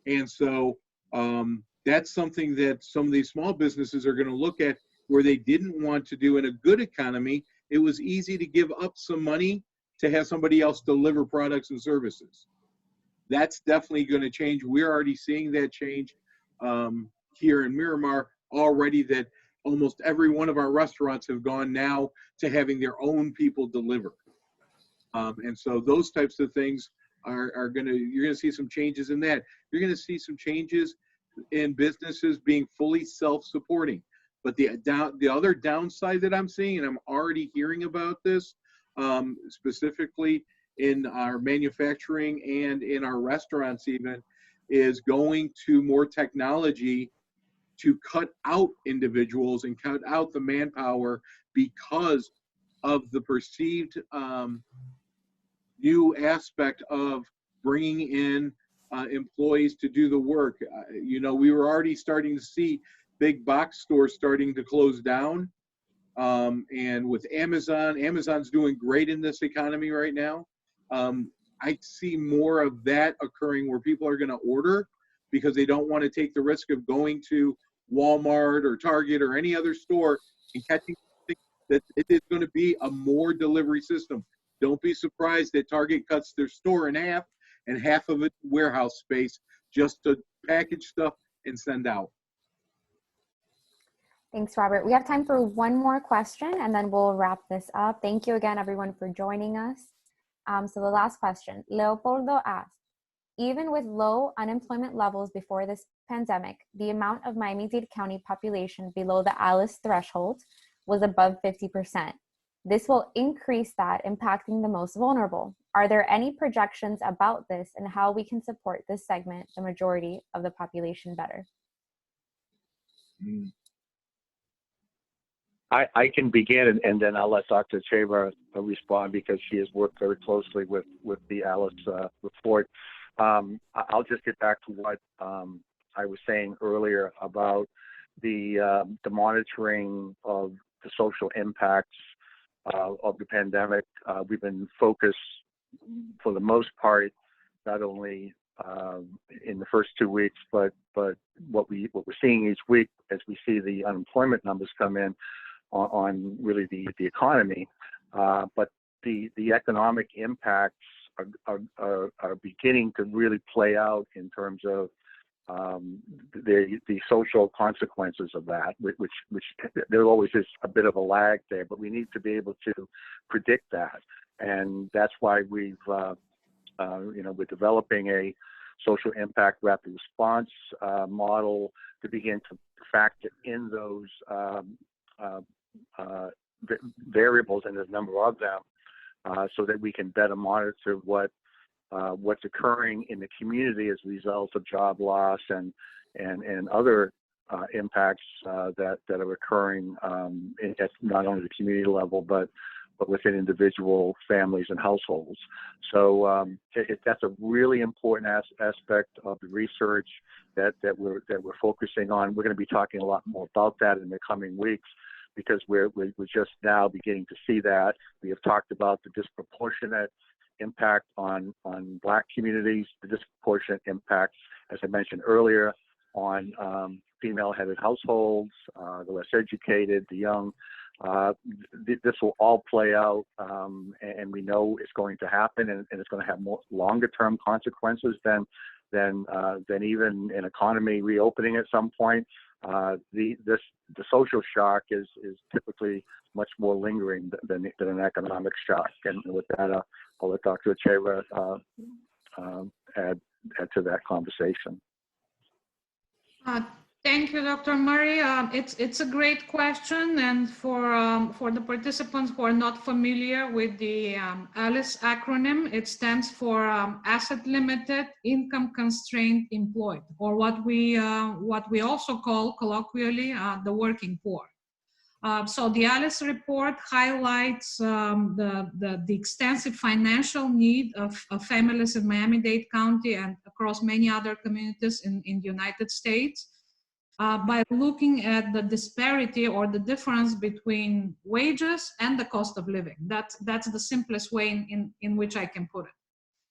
And so that's something that some of these small businesses are going to look at, where they didn't want to do. In a good economy, it was easy to give up some money to have somebody else deliver products and services. That's definitely going to change. We're already seeing that change here in Miramar already, that almost every one of our restaurants have gone now to having their own people deliver. And so those types of things you're going to see some changes in that. You're going to see some changes in businesses being fully self-supporting. But the other downside that I'm seeing, and I'm already hearing about this, specifically in our manufacturing and in our restaurants even, is going to more technology to cut out individuals and cut out the manpower because of the perceived new aspect of bringing in employees to do the work. You know, we were already starting to see big box stores starting to close down. And with Amazon, Amazon's doing great in this economy right now. I see more of that occurring where people are going to order because they don't want to take the risk of going to Walmart or Target or any other store and catching that it is going to be a more delivery system. Don't be surprised that Target cuts their store in half and half of it warehouse space just to package stuff and send out. Thanks, Robert. We have time for one more question and then we'll wrap this up. Thank you again, everyone, for joining us. So the last question, Leopoldo asked, even with low unemployment levels before this pandemic, the amount of Miami-Dade County population below the ALICE threshold was above 50%. This will increase that, impacting the most vulnerable. Are there any projections about this and how we can support this segment, the majority of the population, better? I can begin, and then I'll let Dr. Cheva respond because she has worked very closely with the ALICE report. I'll just get back to what I was saying earlier about the monitoring of the social impacts of the pandemic. We've been focused, for the most part, not only in the first 2 weeks, but what we're seeing each week as we see the unemployment numbers come in on really the economy, but the economic impacts are beginning to really play out in terms of the social consequences of that, which there always is a bit of a lag there, but we need to be able to predict that, and that's why we're developing a social impact rapid response model to begin to factor in those variables, and there's a number of them, so that we can better monitor what's occurring in the community as a result of job loss and other impacts that are occurring at not only the community level but within individual families and households. So that's a really important aspect of the research that we're focusing on. We're going to be talking a lot more about that in the coming weeks, because we're just now beginning to see that. We have talked about the disproportionate impact on Black communities, the disproportionate impact, as I mentioned earlier, on female-headed households, the less educated, the young. This will all play out, and we know it's going to happen, and it's going to have more longer-term consequences than even an economy reopening at some point. The social shock is typically much more lingering than an economic shock. And with that, I'll let Dr. Cheva add to that conversation. Thank you, Dr. Murray. It's a great question, and for the participants who are not familiar with the ALICE acronym, it stands for Asset Limited, Income Constrained Employed, or what we also call colloquially the working poor. So the ALICE report highlights the extensive financial need of families in Miami-Dade County and across many other communities in the United States. By looking at the disparity or the difference between wages and the cost of living. That's the simplest way in which I can put it.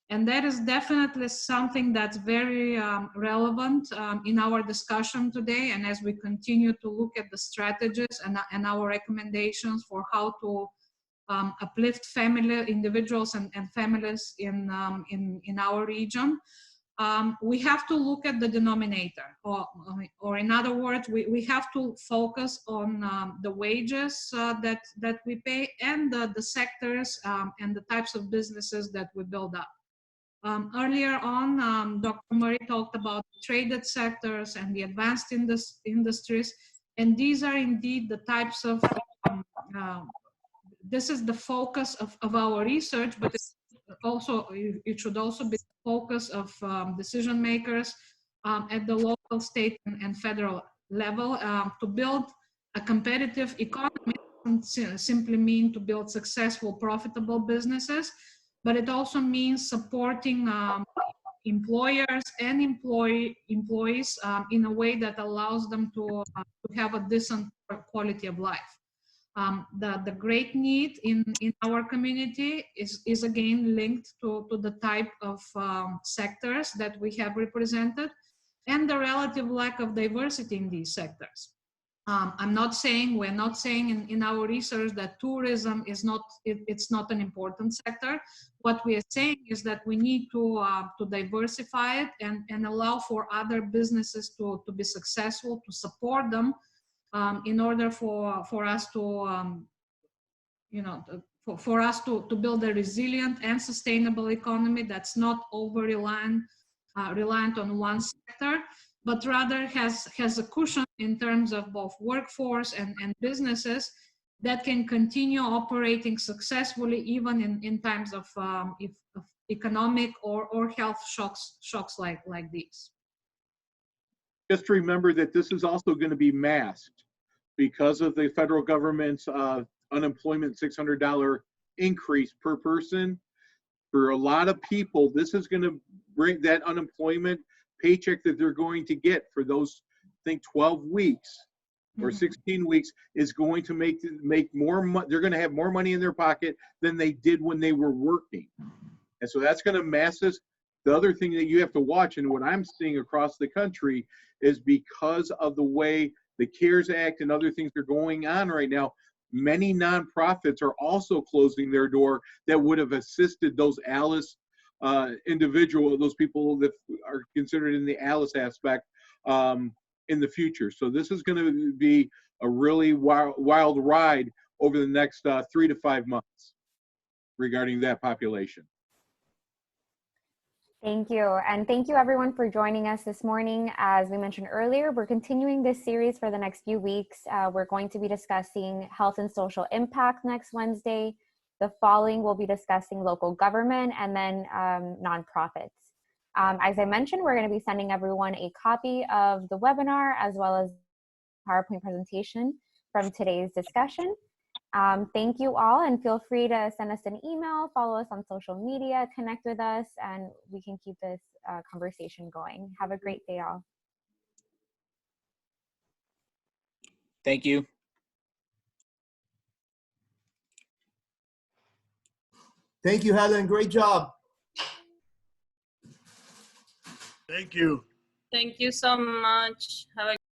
And that is definitely something that's very relevant in our discussion today. And as we continue to look at the strategies and our recommendations for how to uplift individuals and families in our region, we have to look at the denominator, or in other words, we have to focus on the wages that we pay and the sectors and the types of businesses that we build up. Earlier on, Dr. Murray talked about the traded sectors and the advanced industries, and these are indeed the types of, this is the focus of our research, but it should also be the focus of decision makers at the local, state, and federal level to build a competitive economy. Doesn't simply mean to build successful, profitable businesses, but it also means supporting employers and employees in a way that allows them to have a decent quality of life. The great need in our community is again linked to the type of sectors that we have represented and the relative lack of diversity in these sectors. We're not saying in our research that tourism is not, it's not an important sector. What we are saying is that we need to diversify it and allow for other businesses to be successful, to support them in order for us to, for us to build a resilient and sustainable economy that's not over-reliant on one sector, but rather has a cushion in terms of both workforce and businesses that can continue operating successfully even in times of economic or health shocks like these. Just remember that this is also going to be masked because of the federal government's unemployment $600 increase per person. For a lot of people, this is going to bring that unemployment paycheck that they're going to get for those, I think, 12 weeks or 16 weeks is going to make more money. They're going to have more money in their pocket than they did when they were working. And so that's going to mask this. The other thing that you have to watch, and what I'm seeing across the country, is because of the way the CARES Act and other things are going on right now, many nonprofits are also closing their door that would have assisted those ALICE those people that are considered in the ALICE aspect in the future. So this is going to be a really wild ride over the next 3 to 5 months regarding that population. Thank you. And thank you everyone for joining us this morning. As we mentioned earlier, we're continuing this series for the next few weeks. We're going to be discussing health and social impact next Wednesday. The following, we'll be discussing local government and then nonprofits. As I mentioned, we're going to be sending everyone a copy of the webinar as well as PowerPoint presentation from today's discussion. Thank you all, and feel free to send us an email, follow us on social media, connect with us, and we can keep this conversation going. Have a great day all. Thank you. Thank you, Helen. Great job. Thank you. Thank you so much. Have a